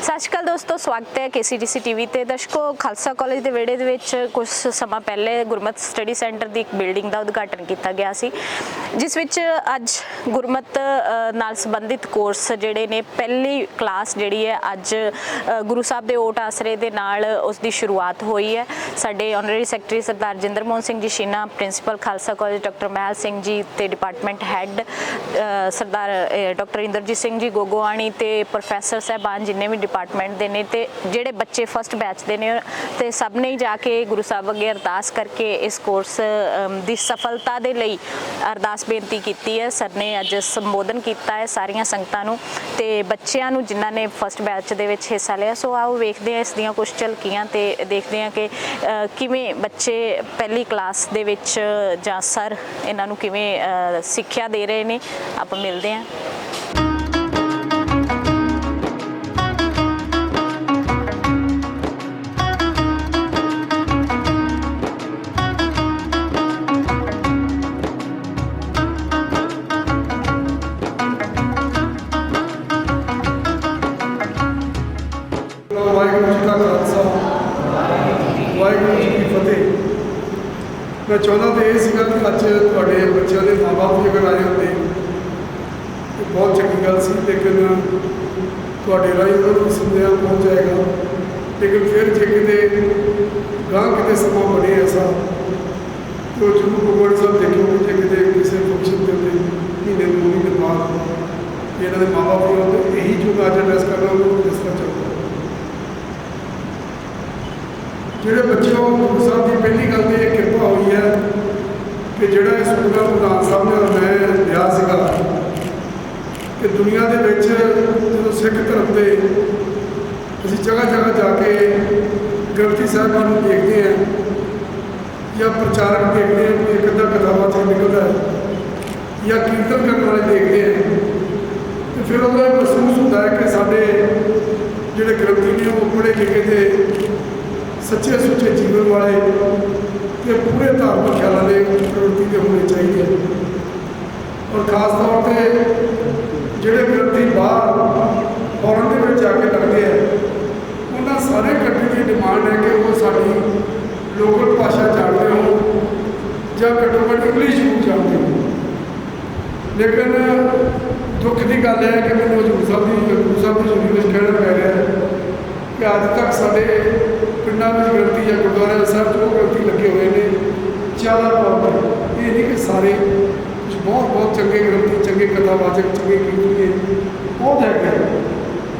ਸਤਿ ਸ਼੍ਰੀ ਅਕਾਲ ਦੋਸਤੋ, ਸਵਾਗਤ ਹੈ KCTC TV ਤੇ। ਦਰਸ਼ਕੋ, ਖਾਲਸਾ ਕਾਲਜ ਦੇ ਵਿਹੜੇ ਦੇ ਵਿੱਚ ਕੁਝ ਸਮਾਂ ਪਹਿਲੇ ਗੁਰਮਤ ਸਟੱਡੀ ਸੈਂਟਰ ਦੀ ਇੱਕ ਬਿਲਡਿੰਗ ਦਾ ਉਦਘਾਟਨ ਕੀਤਾ ਗਿਆ ਸੀ, ਜਿਸ ਵਿੱਚ ਅੱਜ ਗੁਰਮਤ ਨਾਲ ਸੰਬੰਧਿਤ ਕੋਰਸ ਜਿਹੜੇ ਨੇ ਪਹਿਲੀ ਕਲਾਸ ਜਿਹੜੀ ਹੈ ਅੱਜ ਗੁਰੂ ਸਾਹਿਬ ਦੇ ਓਟ ਆਸਰੇ ਦੇ ਨਾਲ ਉਸ ਦੀ ਸ਼ੁਰੂਆਤ ਹੋਈ ਹੈ। ਸਾਡੇ ਆਨਰੇਰੀ ਸੈਕਟਰੀ ਸਰਦਾਰ ਜਿੰਦਰ ਮੋਹਨ ਸਿੰਘ ਜੀ ਸ਼ੀਨਾ, principal Khalsa college doctor Mahil Singh ji ਤੇ department head Sardar doctor Inderjit Singh ji Gogoani ਤੇ ਪ੍ਰੋਫੈਸਰ ਸਾਹਿਬਾਨ ਜਿੰਨੇ ਵੀ डिपार्टमेंट ਦੇ ਨੇ ਤੇ ਜਿਹੜੇ ਬੱਚੇ ਫਸਟ ਬੈਚ ਦੇ ਨੇ ਤੇ ਸਭ ਨੇ ਜਾ ਕੇ ਗੁਰੂ ਸਾਹਿਬ ਅੱਗੇ ਅਰਦਾਸ ਕਰਕੇ ਇਸ ਕੋਰਸ ਦੀ ਸਫਲਤਾ ਦੇ ਲਈ ਅਰਦਾਸ ਬੇਨਤੀ ਕੀਤੀ ਹੈ। ਸਰ ਨੇ ਅੱਜ ਸੰਬੋਧਨ ਕੀਤਾ ਹੈ ਸਾਰੀਆਂ ਸੰਗਤਾਂ ਨੂੰ ਤੇ ਬੱਚਿਆਂ ਨੂੰ ਜਿਨ੍ਹਾਂ ਨੇ ਫਸਟ ਬੈਚ ਦੇ ਵਿੱਚ ਹਿੱਸਾ ਲਿਆ। ਸੋ ਆਓ ਵੇਖਦੇ ਹਾਂ ਇਸ ਦੀਆਂ ਕੁਝ ਝਲਕੀਆਂ ਤੇ ਦੇਖਦੇ ਹਾਂ ਕਿ ਕਿਵੇਂ ਬੱਚੇ ਪਹਿਲੀ ਕਲਾਸ ਦੇ ਵਿੱਚ ਜਾਂ ਸਰ ਇਹਨਾਂ ਨੂੰ ਕਿਵੇਂ ਸਿੱਖਿਆ ਦੇ ਰਹੇ ਨੇ। ਆਪਾਂ ਮਿਲਦੇ ਹਾਂ। ਵਾਹਿਗੁਰੂ ਜੀ ਕਾ ਖਾਲਸਾ, ਵਾਹਿਗੁਰੂ ਜੀ ਕੀ ਫਤਿਹ। ਮੈਂ ਚਾਹੁੰਦਾ ਤਾਂ ਇਹ ਸੀਗਾ ਕਿ ਅੱਜ ਤੁਹਾਡੇ ਬੱਚਿਆਂ ਦੇ ਮਾਂ-ਬਾਪ ਜੇਕਰ ਆਏ ਹੁੰਦੇ ਤਾਂ ਬਹੁਤ ਚੰਗੀ ਗੱਲ ਸੀ, ਲੇਕਿਨ ਤੁਹਾਡੇ ਰਾਹੀਂ ਉਹਨਾਂ ਨੂੰ ਸੰਦੇਸ਼ ਪਹੁੰਚ ਜਾਏਗਾ। ਲੇਕਿਨ ਫਿਰ ਜੇ ਕਿਤੇ ਗਾਂਹ ਕਿਤੇ ਸਮਾਂ ਬਣੇ ਐਸਾ ਤਾਂ ਜ਼ਰੂਰ ਗੁਰਦੁਆਰਾ ਸਾਹਿਬ ਦੇਖਿਓ ਕਿ ਜੇ ਕਿਤੇ ਕਿਸੇ ਫੰਕਸ਼ਨ ਦੇ ਉੱਤੇ ਮਹੀਨੇ ਦੋ ਮਹੀਨੇ ਬਾਅਦ ਇਹਨਾਂ ਦੇ ਮਾਂ-ਬਾਪ ਨੂੰ ਇਹੀ ਜੋ ਅੱਜ ਐਡਰੈਸ ਕਰਨਾ ਉਹਨੂੰ ਦੱਸਣਾ ਚਾਹੁੰਦਾ। ਜਿਹੜੇ ਬੱਚਿਆਂ ਗੁਰੂ ਸਾਹਿਬ ਦੀ ਪਹਿਲੀ ਗੱਲ ਤੇ ਇਹ ਕਿਰਪਾ ਹੋਈ ਹੈ ਕਿ ਜਿਹੜਾ ਇਸ ਪੂਰਾ ਪ੍ਰਧਾਨ ਸਾਹਿਬ ਨੇ ਮੈਂ ਲਿਆ ਸੀਗਾ ਕਿ ਦੁਨੀਆ ਦੇ ਵਿੱਚ ਜਦੋਂ ਸਿੱਖ ਧਰਮ ਦੇ ਅਸੀਂ ਜਗ੍ਹਾ ਜਗ੍ਹਾ ਜਾ ਕੇ ਗ੍ਰੰਥੀ ਸਾਹਿਬਾਂ ਨੂੰ ਦੇਖਦੇ ਹਾਂ ਜਾਂ ਪ੍ਰਚਾਰਕ ਦੇਖਦੇ ਹਾਂ, ਕੋਈ ਇੱਕ ਅੱਧਾ ਕਥਾਵਾਚਕ ਨਿਕਲਦਾ ਹੈ ਜਾਂ ਕੀਰਤਨ ਕਰਨ ਵਾਲੇ ਦੇਖਦੇ ਹਾਂ, ਅਤੇ ਫਿਰ ਉਹਦਾ ਇਹ ਮਹਿਸੂਸ ਹੁੰਦਾ ਹੈ ਕਿ ਸਾਡੇ ਜਿਹੜੇ ਗ੍ਰੰਥੀ ਨੇ ਉਹ ਪੜ੍ਹੇ ਲਿਖੇ ਦੇ ਸੱਚੇ ਸੁੱਚੇ ਜੀਵਨ ਵਾਲੇ ਤੇ ਪੂਰੇ ਧਾਰਮਿਕ ਖਿਆਲਾਂ ਦੇ ਪ੍ਰਵਿਰਤੀ ਦੇ ਹੋਣੇ ਚਾਹੀਦੇ ਹਨ। ਔਰ ਖਾਸ ਤੌਰ 'ਤੇ ਜਿਹੜੇ ਵਿਅਕਤੀ ਬਾਹਰ ਫੋਰਨ ਦੇ ਵਿੱਚ ਜਾ ਕੇ ਲੱਗਦੇ ਆ, ਉਹਨਾਂ ਸਾਰੇ ਕੰਟਰੀ ਦੀ ਡਿਮਾਂਡ ਹੈ ਕਿ ਉਹ ਸਾਡੀ ਲੋਕਲ ਭਾਸ਼ਾ ਜਾਣਦੇ ਹੋਣ ਜਾਂ ਘੱਟੋ ਘੱਟ ਇੰਗਲਿਸ਼ ਜ਼ਰੂਰ ਜਾਣਦੇ ਹੋਣ। ਲੇਕਿਨ ਦੁੱਖ ਦੀ ਗੱਲ ਹੈ ਕਿ ਮੈਨੂੰ ਗੁਰੂ ਸਾਹਿਬ ਦੀ ਯੂਨੀਵਰਸਿਟੀ ਕਹਿਣਾ ਪੈ ਰਿਹਾ ਕਿ ਅੱਜ ਤੱਕ ਸਾਡੇ ਪਿੰਡਾਂ ਵਿੱਚ ਗ੍ਰੰਥੀ ਜਾਂ ਗੁਰਦੁਆਰਾ ਸਾਹਿਬ 'ਚ ਉਹ ਗ੍ਰੰਥੀ ਲੱਗੇ ਹੋਏ ਨੇ ਜ਼ਿਆਦਾ ਤੌਰ 'ਤੇ। ਇਹ ਨਹੀਂ ਕਿ ਸਾਰੇ ਕੁਝ ਬਹੁਤ ਚੰਗੇ ਗ੍ਰੰਥੀ, ਚੰਗੇ ਕਥਾਵਾਚਕ, ਚੰਗੇ ਕੀਰਤਨੀਏ ਬਹੁਤ ਹੈਗੇ,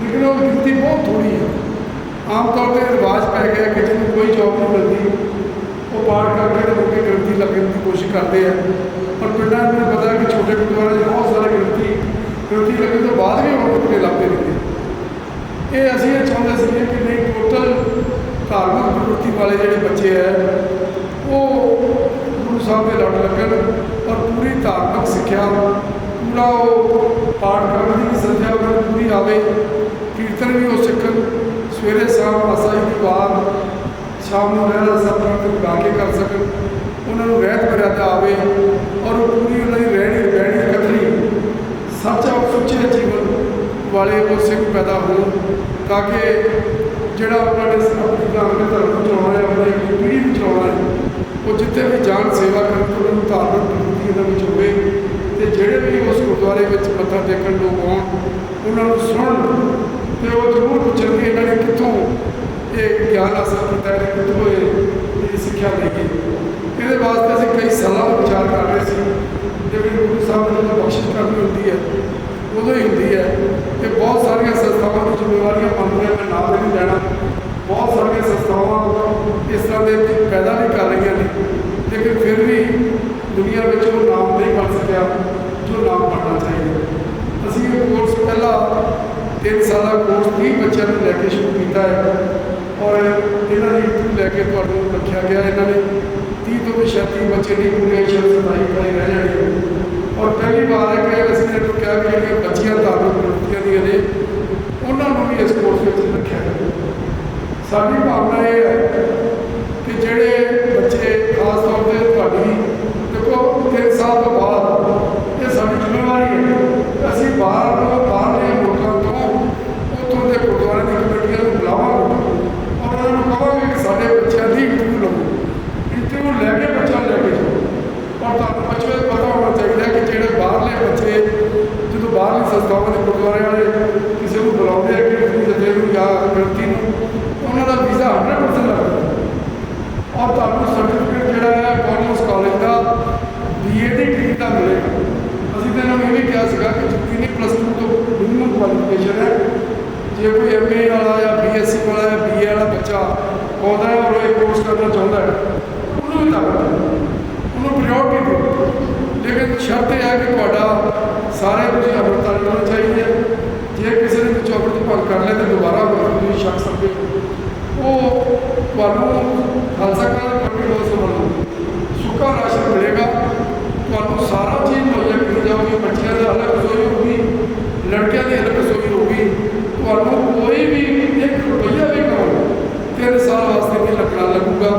ਲੇਕਿਨ ਉਹ ਗਿਣਤੀ ਬਹੁਤ ਥੋੜ੍ਹੀ ਹੈ। ਆਮ ਤੌਰ 'ਤੇ ਰਿਵਾਜ਼ ਪੈ ਗਿਆ ਕਿ ਜਿਹਨੂੰ ਕੋਈ ਜੋਬ ਨਹੀਂ ਮਿਲਦੀ ਉਹ ਪਾਠ ਕਰਕੇ ਤੇ ਲੋਕ ਗ੍ਰੰਥੀ ਲੱਗਣ ਦੀ ਕੋਸ਼ਿਸ਼ ਕਰਦੇ ਆ। ਪਰ ਪਿੰਡਾਂ ਨੂੰ ਪਤਾ ਕਿ ਛੋਟੇ ਗੁਰਦੁਆਰੇ 'ਚ ਬਹੁਤ ਸਾਰੇ ਗ੍ਰੰਥੀ ਲੱਗਣ ਤੋਂ ਬਾਅਦ ਵੀ ਹੁਣ ਕਿਤੇ ਲੱਭਦੇ ਰਹਿੰਦੇ। ਇਹ ਅਸੀਂ ਇਹ ਚਾਹੁੰਦੇ ਸੀਗੇ ਕਿ ਨਹੀਂ, ਟੋਟਲ ਧਾਰਮਿਕ ਪ੍ਰਵਿਰਤੀ ਵਾਲੇ ਜਿਹੜੇ ਬੱਚੇ ਹੈ ਉਹ ਗੁਰੂ ਸਾਹਿਬ ਦੇ ਲੜ ਲੱਗਣ ਔਰ ਪੂਰੀ ਧਾਰਮਿਕ ਸਿੱਖਿਆ, ਪੂਰਾ ਉਹ ਪਾਠ ਕਰਨ ਦੀ ਸੰਧਿਆ ਉਹਨਾਂ ਨੂੰ ਪੂਰੀ ਆਵੇ, ਕੀਰਤਨ ਵੀ ਉਹ ਸਿੱਖਣ, ਸਵੇਰੇ ਸ਼ਾਮ ਆਸਾ ਜੀ ਦੀ ਵਾਰ, ਸ਼ਾਮ ਨੂੰ ਰਹਿਣਾ ਸਭ ਕੀਰਤਨ ਗਾ ਕੇ ਕਰ ਸਕਣ, ਉਹਨਾਂ ਨੂੰ ਰਹਿਤ ਮਰਿਆਦਾ ਆਵੇ ਔਰ ਉਹ ਪੂਰੀ ਉਹਨਾਂ ਦੀ ਰਹਿਣੀ ਕਥਨੀ ਸੱਚਾ ਸੁੱਚੇ ਜੀਵਨ ਵਾਲੇ ਉਹ ਸਿੱਖ ਪੈਦਾ ਹੋਣ, ਤਾਂ ਕਿ ਜਿਹੜਾ ਉਹਨਾਂ ਨੇ ਆਪਣੇ ਧਰਮ ਨੂੰ ਚਲਾਉਣਾ ਹੈ, ਆਪਣੀ ਪੀੜ੍ਹੀ ਨੂੰ ਚਲਾਉਣਾ ਹੈ, ਉਹ ਜਿੱਥੇ ਵੀ ਜਾਣ ਸੇਵਾ ਕਰਨ ਤੋਂ ਉਹਨਾਂ ਨੂੰ ਧਾਰਮਿਕ ਪ੍ਰਵਿਰਤੀ ਇਹਨਾਂ ਵਿੱਚ ਹੋਵੇ ਅਤੇ ਜਿਹੜੇ ਵੀ ਉਸ ਗੁਰਦੁਆਰੇ ਵਿੱਚ ਮੱਥਾ ਟੇਕਣ ਲੋਕ ਆਉਣ ਉਹਨਾਂ ਨੂੰ ਸੁਣਨ ਅਤੇ ਉਹ ਜ਼ਰੂਰ ਪੁੱਛਣ ਕਿ ਇਹਨਾਂ ਨੇ ਕਿੱਥੋਂ ਇਹ ਗਿਆਨ ਹਾਸਲ ਕੀਤਾ ਹੈ, ਕਿੱਥੋਂ ਇਹ ਸਿੱਖਿਆ ਲਈ ਗਈ। ਇਹਦੇ ਵਾਸਤੇ ਅਸੀਂ ਕਈ ਸਾਲਾਂ ਤੋਂ ਵਿਚਾਰ ਕਰ ਰਹੇ ਸੀ। ਜਿਹੜੀ ਗੁਰੂ ਸਾਹਿਬ ਨੇ ਜਦੋਂ ਬਖਸ਼ਿਸ਼ ਕਰਨੀ ਹੁੰਦੀ ਹੈ ਉਦੋਂ ਹੀ ਹੁੰਦੀ ਹੈ। ਇਹ ਬਹੁਤ ਸਾਰੀਆਂ ਸੰਸਥਾਵਾਂ ਦੀ ਜ਼ਿੰਮੇਵਾਰੀਆਂ ਬਣਦੀਆਂ, ਮੈਂ ਨਾਮ ਨਹੀਂ ਲੈਣਾ, ਬਹੁਤ ਸਾਰੀਆਂ ਸੰਸਥਾਵਾਂ ਇਸ ਤਰ੍ਹਾਂ ਦੇ ਪੈਦਾ ਵੀ ਕਰ ਰਹੀਆਂ ਨੇ, ਲੇਕਿਨ ਫਿਰ ਵੀ ਦੁਨੀਆ ਵਿੱਚ ਉਹ ਨਾਮ ਨਹੀਂ ਬਣ ਸਕਿਆ ਜੋ ਨਾਮ ਬਣਨਾ ਚਾਹੀਦਾ। ਅਸੀਂ ਇਹ ਕੋਰਸ ਪਹਿਲਾ 3 ਸਾਲਾ ਕੋਰਸ 30 ਬੱਚਿਆਂ ਨੂੰ ਲੈ ਕੇ ਸ਼ੁਰੂ ਕੀਤਾ ਹੈ ਔਰ ਇਹਨਾਂ ਦੀ ਨੂੰ ਲੈ ਕੇ ਤੁਹਾਨੂੰ ਰੱਖਿਆ ਗਿਆ। ਇਹਨਾਂ ਨੇ 30 ਤੋਂ 36 ਬੱਚੇ ਦੀ ਪੂਰੀ ਸਤਾਈ ਰਹਿ ਜਾਣੀ ਔਰ ਪਹਿਲੀ ਵਾਰ ਹੈ ਕਿ ਅਸੀਂ ਇਹਨਾਂ ਨੂੰ ਕਿਹਾ ਕਿ ਜਿਹੜੀਆਂ ਬੱਚੀਆਂ ਧਾਰਮਿਕ ਪ੍ਰਵਿਰਤੀਆਂ ਦੀਆਂ ਨੇ ਉਹਨਾਂ ਨੂੰ ਵੀ ਇਸ ਕੋਰਸ ਵਿੱਚ ਰੱਖਿਆ ਜਾਵੇ। ਸਾਡੀ ਭਾਵਨਾ ਇਹ ਹੈ ਕਿ ਜਿਹੜੇ ਬੱਚੇ ਖਾਸ ਤੌਰ 'ਤੇ ਤੁਹਾਡੀ ਦੇਖੋ 3 ਸਾਲ ਤੋਂ ਬਾਅਦ ਇਹ ਸਾਡੀ ਜ਼ਿੰਮੇਵਾਰੀ ਹੈ, ਅਸੀਂ ਬਾਹਰਲੇ ਲੋਕਾਂ ਤੋਂ ਉੱਥੋਂ ਦੇ ਗੁਰਦੁਆਰੇ ਦੀ ਬਾਹਰਲੀ ਸੰਸਥਾਵਾਂ ਦੇ ਗੁਰਦੁਆਰੇ ਵਾਲੇ ਕਿਸੇ ਨੂੰ ਬੁਲਾਉਂਦੇ ਆ ਕਿ ਤੁਸੀਂ ਜਥੇ ਨੂੰ ਜਾਂ ਗ੍ਰੰਥੀ ਨੂੰ, ਉਹਨਾਂ ਦਾ ਵੀਜ਼ਾ 100% ਲੱਗਦਾ ਔਰ ਤੁਹਾਨੂੰ ਸਰਟੀਫਿਕੇਟ ਜਿਹੜਾ ਹੈ ਕਾਮਰਸ ਕਾਲਜ ਦਾ BA ਦੀ ਡਿਗਰੀ ਦਾ ਮਿਲੇਗਾ। ਅਸੀਂ ਤਾਂ ਇਹਨਾਂ ਨੂੰ ਇਹ ਵੀ ਕਿਹਾ ਸੀਗਾ ਕਿ ਜਿੰਨੀ ਨਹੀਂ +2 ਤੋਂ ਮਿਨੀਮਮ ਕੁਆਲੀਫਿਕੇਸ਼ਨ ਹੈ, ਜੇ ਕੋਈ MA ਵਾਲਾ ਜਾਂ BSc ਵਾਲਾ ਜਾਂ BA ਵਾਲਾ ਬੱਚਾ ਆਉਂਦਾ ਹੈ ਔਰ ਇਹ ਕੋਰਸ ਕਰਨਾ ਚਾਹੁੰਦਾ ਹੈ, ਉਹਨੂੰ ਵੀ ਲੱਗਦਾ, ਉਹਨੂੰ ਪ੍ਰਾਇਓਰਟੀ ਦਿਓ। ਲੇਕਿਨ ਸ਼ਰਤ ਇਹ ਹੈ ਕਿ ਤੁਹਾਡਾ ਸਾਰੇ ਤੁਸੀਂ ਅੰਮ੍ਰਿਤਧਾਰੀ ਹੋਣਾ ਚਾਹੀਦੇ ਹੈ। ਜੇ ਕਿਸੇ ਨੇ ਵਿੱਚ ਅੰਮ੍ਰਿਤ ਭੰਗ ਕਰ ਲਿਆ ਤਾਂ ਦੁਬਾਰਾ ਤੁਸੀਂ ਛਕ ਸਕਦੇ ਹੋ। ਉਹ ਤੁਹਾਨੂੰ ਖਾਲਸਾ ਕਾਲਜ ਕੰਪਿਊਟਰ ਵੱਲੋਂ ਸੁੱਕਾ ਰਾਸ਼ਨ ਮਿਲੇਗਾ, ਤੁਹਾਨੂੰ ਸਾਰਾ ਚੀਜ਼ ਮੁਹੱਈਆ ਕੀਤੀ ਜਾਊਗੀ। ਬੱਚਿਆਂ ਦੀ ਅਲੱਗ ਰਸੋਈ ਹੋਊਗੀ, ਲੜਕਿਆਂ ਦੀ ਅਲੱਗ ਰਸੋਈ ਹੋਊਗੀ। ਤੁਹਾਨੂੰ ਕੋਈ ਵੀ ₹1 ਵੀ ਕਮਾਓ 3 ਸਾਲ ਵਾਸਤੇ ਨਹੀਂ ਲੱਗੂਗਾ।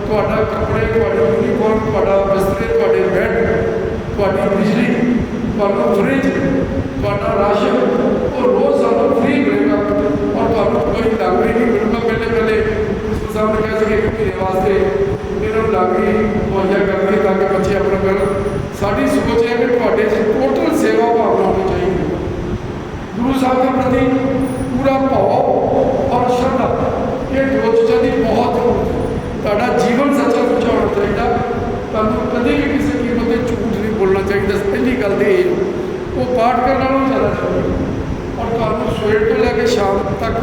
ਤੁਹਾਡਾ ਕੱਪੜੇ, ਤੁਹਾਡੀ ਯੂਨੀਫਾਰਮ, ਤੁਹਾਡਾ ਬਿਸਤਰੇ, ਤੁਹਾਡੇ ਬੈੱਡ, ਤੁਹਾਡੀ ਬਿਜਲੀ, ਤੁਹਾਨੂੰ ਫਰਿੱਜ, ਤੁਹਾਡਾ ਰਾਸ਼ਨ ਉਹ ਰੋਜ਼ ਸਾਨੂੰ ਫ੍ਰੀ ਮਿਲੇਗਾ ਔਰ ਤੁਹਾਨੂੰ ਕੋਈ ਲਾਗਰੀ ਨਹੀਂ ਮਿਲੂਗਾ। ਪਹਿਲੇ ਪ੍ਰਿੰਸੀਪਲ ਸਾਹਿਬ ਨੇ ਕਿਹਾ ਸੀ ਕਿ 1 ਮਹੀਨੇ ਵਾਸਤੇ ਇਹਨਾਂ ਨੂੰ ਲਾਗਰੀ ਮੁਹੱਈਆ ਕਰਨੀ ਤਾਂ ਕਿ ਬੱਚੇ ਆਪਣਾ ਕਰਨ। ਸਾਡੀ ਸੋਚ ਹੈ ਕਿ ਤੁਹਾਡੇ 'ਚ ਟੋਟਲ ਸੇਵਾ ਭਾਵਨਾ ਹੋਣੀ ਚਾਹੀਦੀ ਹੈ, ਗੁਰੂ ਸਾਹਿਬ ਦੇ ਪ੍ਰਤੀ ਪੂਰਾ ਭਾਵ ਔਰ ਸ਼ਰਧਾ। ਇਹ ਦੋ ਚੀਜ਼ਾਂ ਦੀ ਬਹੁਤ ਜ਼ਰੂਰਤ ਹੈ। ਤੁਹਾਡਾ ਜੀਵਨ ਸੱਚਾ ਸੁੱਚਾ ਹੋਣਾ ਚਾਹੀਦਾ, ਤੁਹਾਨੂੰ ਕਦੇ ਵੀ ਕਿਸੇ ਕੀਮਤ 'ਤੇ ਝੂਠ ਨਹੀਂ ਬੋਲਣਾ ਚਾਹੀਦਾ। ਪਹਿਲੀ ਗੱਲ ਤਾਂ ਇਹ ਉਹ ਪਾਠ ਕਰਨ ਨਾਲੋਂ ਜ਼ਿਆਦਾ ਜ਼ਰੂਰੀ ਔਰ ਤੁਹਾਨੂੰ ਸਵੇਰ ਤੋਂ ਲੈ ਕੇ ਸ਼ਾਮ ਤੱਕ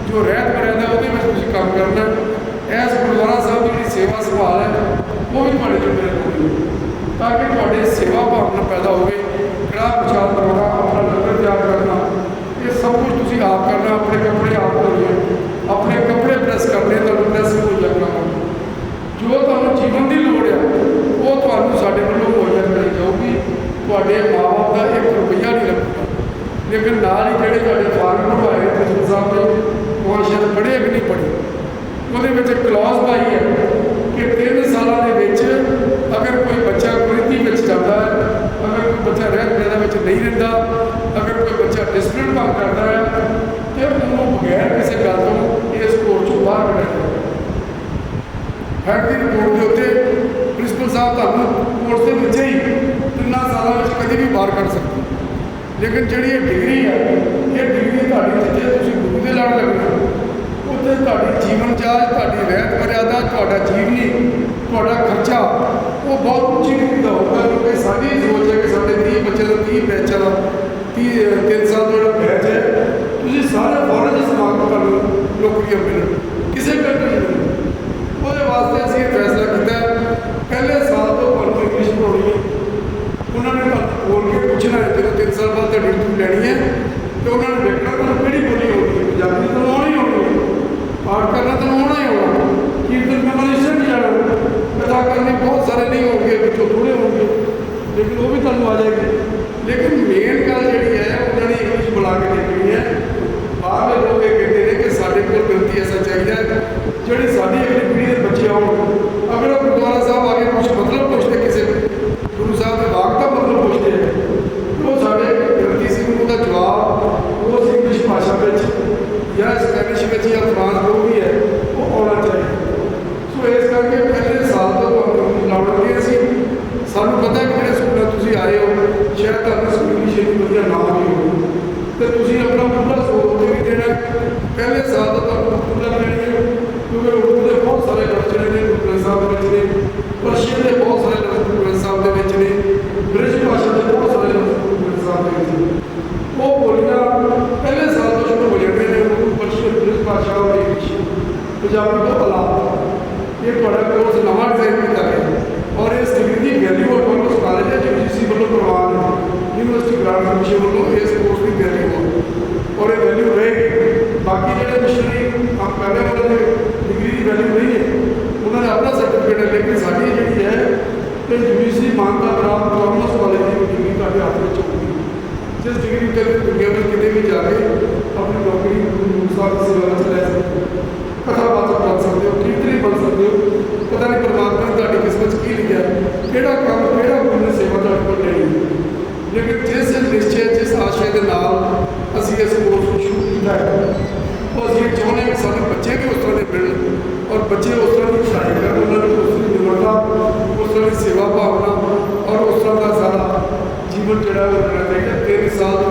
ਜੋ ਰਹਿਤ ਮਰਿਆਦਾ ਉਹਦੇ ਵਿੱਚ ਤੁਸੀਂ ਕੰਮ ਕਰਨਾ। ਇਸ ਗੁਰਦੁਆਰਾ ਸਾਹਿਬ ਦੀ ਜਿਹੜੀ ਸੇਵਾ ਸੰਭਾਲ ਹੈ ਉਹ ਵੀ ਤੁਹਾਡੇ ਜ਼ਿੰਮੇ ਹੋਣੀ ਤਾਂ ਕਿ ਤੁਹਾਡੇ ਸੇਵਾ ਭਾਵਨਾ ਪੈਦਾ ਹੋਵੇ। ਕੜਾਹ ਪ੍ਰਸ਼ਾਦ ਬਣਾਉਣਾ, ਆਪਣਾ ਲੰਗਰ ਤਿਆਰ ਕਰਨਾ, ਇਹ ਸਭ ਕੁਝ ਤੁਸੀਂ ਆਪ ਕਰਨਾ। ਆਪਣੇ ਕੱਪੜੇ ਆਪ ਧੋਣੇ, ਆਪਣੇ ਕੱਪੜੇ ਪ੍ਰੈਸ ਕਰਨੇ, ਤੁਹਾਨੂੰ ਪ੍ਰੈਸ ਮੁਹੱਈਆ ਕਰਾਉਣਾ। ਜੋ ਤੁਹਾਨੂੰ ਜੀਵਨ ਦੀ ਲੋੜ ਆ ਉਹ ਤੁਹਾਨੂੰ ਸਾਡੇ ਵੱਲੋਂ ਮੁਹੱਈਆ ਕਰਾਈ ਜਾਊਗੀ। ਤੁਹਾਡੇ ਮਾਂ ਬਾਪ ਦਾ ₹1 ਨਹੀਂ ਲੱਗੂਗਾ। ਲੇਕਿਨ ਨਾਲ ਹੀ ਜਿਹੜੇ ਤੁਹਾਡੇ ਫਾਰਮ ਬਣਵਾਏ ਪ੍ਰਿੰਸੀਪਲ ਸਾਹਿਬ ਨੇ, ਉਹ ਸ਼ਾਇਦ ਪੜ੍ਹੇ ਵੀ ਨਹੀਂ ਪੜ੍ਹੇ, ਉਹਦੇ ਵਿੱਚ ਕਲੌਜ਼ ਪਾਈ ਹੈ ਕਿ 3 ਸਾਲਾਂ ਦੇ ਵਿੱਚ ਅਗਰ ਕੋਈ ਬੱਚਾ ਕੁਰੀਤੀ ਵਿੱਚ ਜਾਂਦਾ ਹੈ, ਅਗਰ ਕੋਈ ਬੱਚਾ ਰਹਿਤ ਮਰਿਆਦਾ ਵਿੱਚ ਨਹੀਂ ਰਹਿੰਦਾ, ਅਗਰ ਕੋਈ ਬੱਚਾ ਡਿਸਪਲਿਨ ਭੰਗ ਕਰਦਾ ਹੈ ਤੇ ਉਹਨੂੰ ਬਗੈਰ ਕਿਸੇ ਗੱਲ ਤੋਂ ਇਸ ਕੋਰਸ ਚੋਂ ਬਾਹਰ ਕੱਢਿਆ ਜਾਂਦਾ। ਹੈਡ ਦੀ ਰਿਪੋਰਟ ਦੇ ਉੱਤੇ ਪ੍ਰਿੰਸੀਪਲ ਸਾਹਿਬ ਤੁਹਾਨੂੰ ਕੋਰਸ ਦੇ ਵਿੱਚ ਹੀ 3 ਸਾਲਾਂ ਵਿੱਚ ਕਦੇ ਵੀ ਬਾਹਰ ਕੱਢ ਸਕਦੇ। ਲੇਕਿਨ ਜਿਹੜੀ ਇਹ ਡਿਗਰੀ ਹੈ, ਇਹ ਡਿਗਰੀ ਤੁਹਾਡੀ ਜਿੱਥੇ ਤੁਸੀਂ ਗੁਰੂ ਦੇ ਲੜ ਲੱਗਣਾ, ਉੱਥੇ ਤੁਹਾਡੀ ਜੀਵਨ ਜਾਂਚ, ਤੁਹਾਡੀ ਰਹਿਤ ਮਰਿਆਦਾ, ਤੁਹਾਡਾ ਜੀਵਨੀ, ਤੁਹਾਡਾ ਖਰਚਾ ਉਹ ਬਹੁਤ ਉੱਚੀ ਡਿਗਰੀ ਦਾ ਹੋਊਗਾ। ਕਿਉਂਕਿ ਸਾਡੀ ਸੋਚ ਹੈ ਕਿ ਸਾਡੇ 30 ਬੱਚੇ ਦਾ 30 ਬੈਚਾਂ ਦਾ 3 ਸਾਲ ਦਾ ਜਿਹੜਾ ਬੈਚ ਹੈ, ਤੁਸੀਂ ਸਾਰੇ ਫੌਰਨ ਦੇ ਸਮਾਗਮ ਤੁਹਾਨੂੰ ਨੌਕਰੀਆਂ ਮਿਲਣ, ਕਿਸੇ ਕੰਟਰੀ ਨਹੀਂ। ਉਹਦੇ ਵਾਸਤੇ ਅਸੀਂ ਇਹ ਫੈਸਲਾ ਕੀਤਾ ਪਹਿਲੇ ਸਾਲ ਤੋਂ ਤੁਹਾਨੂੰ ਇੰਗਲਿਸ਼ ਪੜ੍ਹਾਉਣੀ ਹੈ। ਉਹਨਾਂ ਨੇ ਤੁਹਾਨੂੰ ਬੋਲ ਕੇ ਪੁੱਛਣਾ ਹੈ, ਜਦੋਂ 3 ਸਾਲ ਬਾਅਦ ਤੁਹਾਡੀ ਡਿਗਰੀ ਲੈਣੀ ਹੈ ਅਤੇ ਉਹਨਾਂ ਨੇ ਦੇਖਣਾ ਤੁਹਾਨੂੰ ਕਿਹੜੀ ਬੋਲੀ ਆਉਂਦੀ ਹੈ। ਪੰਜਾਬੀ ਤਾਂ ਆਉਣੀ ਆਉਣੀ ਹੈ, ਪਾਠ ਕਰਨਾ ਤਾਂ ਆਉਣਾ ਹੀ ਆਉਣਾ, ਕੀਰਤਨ ਮੈਮੋਰਾਈਜ਼ੇਸ਼ਨ ਨਹੀਂ ਜਾਣਾ, ਕਥਾ ਕਰਨੀ ਬਹੁਤ ਸਾਰੇ ਨਹੀਂ ਹੋਣਗੇ, ਵਿੱਚੋਂ ਥੋੜ੍ਹੇ ਹੋਣਗੇ, ਲੇਕਿਨ ਉਹ ਵੀ ਤੁਹਾਨੂੰ ਆ ਜਾਏਗੀ। ਲੇਕਿਨ ਮੇਨ ਗੱਲ ਜਿਹੜੀ ਹੈ ਉਹਨਾਂ ਨੇ ਇੰਗਲਿਸ਼ ਬੁਲਾ ਕੇ ਦੇਖਣੀ ਹੈ। ਬਾਹਰਲੇ ਲੋਕ ਇਹ ਕਹਿੰਦੇ ਨੇ ਕਿ ਸਾਡੇ ਕੋਲ ਗ੍ਰੰਥੀ ਐਸਾ ਚਾਹੀਦਾ ਜਿਹੜੀ ਸਾਡੀ ਅਗਲੀ ਪੀੜ੍ਹੀ ਦੇ ਬੱਚੇ ਆਉਣ, ਅਗਰ ਉਹ ਗੁਰਦੁਆਰਾ ਸਾਹਿਬ ਆ ਕੇ ਕੁਛ ਮਤਲਬ ਪੁੱਛਦੇ, ਕਿਸੇ ਗੁਰੂ ਸਾਹਿਬ ਦੇ ਵਾਕ ਦਾ ਮਤਲਬ ਪੁੱਛਦੇ ਹੈ, ਉਹ ਸਾਡੇ ਗ੍ਰੰਥੀ ਸਿੰਘ ਨੂੰ ਉਹਦਾ ਜਵਾਬ ਉਸ ਇੰਗਲਿਸ਼ ਭਾਸ਼ਾ ਵਿੱਚ ਜਾਂ ਸਪੈਨਿਸ਼ ਵਿੱਚ ਜਾਂ ਫਰਾਂਸ ਜੋ ਵੀ ਹੈ ਉਹ ਆਉਣਾ ਚਾਹੀਦਾ। ਸੋ ਇਸ ਕਰਕੇ ਪਹਿਲੇ ਸਾਲ ਤੋਂ ਤੁਹਾਨੂੰ ਲਾਉਣਗੇ। ਅਸੀਂ ਸਾਨੂੰ ਪਤਾ ਕਿ ਜਿਹੜੇ ਸਕੂਲਾਂ ਤੁਸੀਂ ਆਏ ਹੋ ਸ਼ਾਇਦ ਤੁਹਾਨੂੰ ਸਕੂਲੀ ਸ਼ੈਲੀ ਵਧੀਆ ਨਾ ਵੀ ਹੋਵੇ ਅਤੇ ਤੁਸੀਂ ਆਪਣਾ ਪੂਰਾ ਸੋਚ ਵੀ ਦੇਣਾ। ਪਹਿਲੇ ਸਾਲ ਤੋਂ ਤੁਹਾਨੂੰ ਪੂਰਾ ਲੈਣੀ ਹੈ, ਕਿਉਂਕਿ ਉਰਦੂ ਦੇ ਬਹੁਤ ਸਾਰੇ ਲਫ਼ਜ਼ ਜਿਹੜੇ ਨੇ ਗੁਰੂ ਗ੍ਰੰਥ ਸਾਹਿਬ ਦੇ ਵਿੱਚ ਨੇ, ਪਰਸ਼ੀਅਨ ਦੇ ਬਹੁਤ ਸਾਰੇ ਲਫ਼ਜ਼ ਗੁਰੂ ਗ੍ਰੰਥ ਸਾਹਿਬ ਦੇ ਵਿੱਚ ਨੇ, ਬ੍ਰਿਜ ਭਾਸ਼ਾ ਦੇ ਬਹੁਤ ਸਾਰੇ ਲਫ਼ਜ਼ ਗੁਰੂ ਗ੍ਰੰਥ ਸਾਹਿਬ ਦੇ ਵਿੱਚ ਨੇ। ਉਹ ਬੋਲੀਆਂ ਪਹਿਲੇ ਸਾਲ ਤੋਂ ਸ਼ੁਰੂ ਹੋ ਜਾਂਦੇ ਨੇ। ਉਰਦੂ, ਪਰਸ਼ੀਅਨ, ਬ੍ਰਿਜ ਭਾਸ਼ਾ ਔਰ ਇੰਗਲਿਸ਼, ਪੰਜਾਬੀ ਤੋਂ ਇਲਾਵਾ ਇਹ ਤੁਹਾਡਾ ਕੋਰਸ ਨਵਾਂ ਡਿਜ਼ਾਈਨ ਕੀਤਾ ਗਿਆ ਔਰ ਇਸ ਡਿਗਰੀ ਦੀ ਵੈਲਿਊ ਆਟੋਨੋਮਸ ਕਾਲਜ ਹੈ UGC ਵੱਲੋਂ ਪ੍ਰਵਾਨ ਹੈ, ਯੂਨੀਵਰਸਿਟੀ ਗ੍ਰਾਂਟ ਕਮਿਸ਼ਨ ਵੱਲੋਂ ਇਸ ਕੋਰਸ ਦੀ ਵੈਲਿਊ ਹੈ ਔਰ ਇਹ ਵੈਲਿਊ ਰਹੇਗੀ। ਬਾਕੀ ਜਿਹੜੇ ਮਿਸ਼ਨਰੀ ਕੰਮ ਕਰ ਰਹੇ ਉਹਨਾਂ ਦੇ ਡਿਗਰੀ ਦੀ ਵੈਲਿਊ ਨਹੀਂ ਹੈ, ਉਹਨਾਂ ਨੇ ਆਪਣਾ ਸਰਟੀਫਿਕੇਟ ਹੈ, ਲੇਕਿਨ ਸਾਡੀ ਜਿਹੜੀ ਹੈ ਤੇ UGC ਮਾਨਤਾ ਪ੍ਰਾਪਤ ਆਟੋਨੋਮਸ ਕਾਲਜ ਦੀ ਡਿਗਰੀ ਤੁਹਾਡੇ ਹੱਥ ਵਿੱਚ ਹੋਊਗੀ, ਜਿਸ ਡਿਗਰੀ ਉੱਤੇ ਦੁਨੀਆ ਵਿੱਚ ਕਿਤੇ ਵੀ ਜਾ ਕੇ ਆਪਣੀ ਨੌਕਰੀ ਗੁਰੂ ਸਾਹਿਬ ਦੀ ਸੇਵਾ ਵਿੱਚ ਲੈ ਸਕਦੇ ਹੋ, ਕਥਾਵਾਚਕ ਬਣ ਸਕਦੇ ਹੋ, ਕੀਰਤਨੀ ਬਣ ਸਕਦੇ ਹੋ। ਪਤਾ ਨਹੀਂ ਪਰਮਾਤਮਾ ਨੇ ਤੁਹਾਡੀ ਕਿਸਮਤ 'ਚ ਕੀ ਲਿਖਿਆ, ਕਿਹੜਾ ਕੰਮ, ਕਿਹੜਾ ਗੁਰੂ ਨੇ ਸੇਵਾ ਤੁਹਾਡੇ ਕੋਲ ਲੈਣੀ ਹੈ। ਲੇਕਿਨ ਜਿਸ ਨਿਸ਼ਚੇ, ਜਿਸ ਆਸ਼ੇ ਦੇ ਨਾਲ ਅਸੀਂ ਇਸ ਕੋਰਸ ਨੂੰ ਸ਼ੁਰੂ ਕੀਤਾ ਹੈ, ਉਹ ਅਸੀਂ ਚਾਹੁੰਦੇ ਹਾਂ ਕਿ ਸਾਡੇ ਬੱਚੇ ਵੀ ਉਸ ਤਰ੍ਹਾਂ ਦੇ ਮਿਲਣ ਔਰ ਬੱਚੇ ਉਸ ਤਰ੍ਹਾਂ ਦੀ ਪੜ੍ਹਾਈ ਕਰਨ, ਉਹਨਾਂ ਨੂੰ ਉਸ ਤਰ੍ਹਾਂ ਦੀ ਨਿਮਰਤਾ, ਉਸ ਤਰ੍ਹਾਂ ਦੀ ਸੇਵਾ ਭਾਵਨਾ ਔਰ ਉਸ ਤਰ੍ਹਾਂ ਦਾ ਸਾਰਾ ਜੀਵਨ ਜਿਹੜਾ ਉਹ ਰਹਿਣਾ ਚਾਹੀਦਾ। 3 ਸਾਲ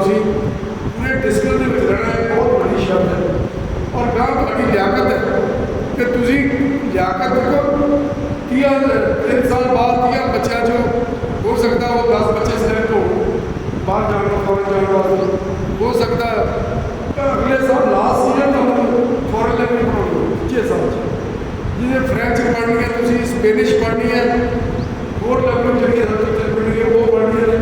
हो सकता है अगले साल लास्ट सीजन ਤੁਹਾਨੂੰ ਫੋਰਨ ਲੈਂਗੁਏਜ ਪੜ੍ਹਾਉਣੀ ਦੂਜੇ ਸਾਲ 'ਚ ਜਿਹਦੇ ਫ੍ਰੈਂਚ ਪੜ੍ਹਨੀ ਹੈ ਤੁਸੀਂ ਸਪੈਨਿਸ਼ ਪੜ੍ਹਨੀ ਹੈ ਹੋਰ ਲੈਂਗੁਏਜ ਜਿਹੜੀਆਂ ਸਬਜੈਕਟ ਪੜ੍ਹਨੀ ਹੈ ਉਹ ਪੜ੍ਹਨੀ ਹੈ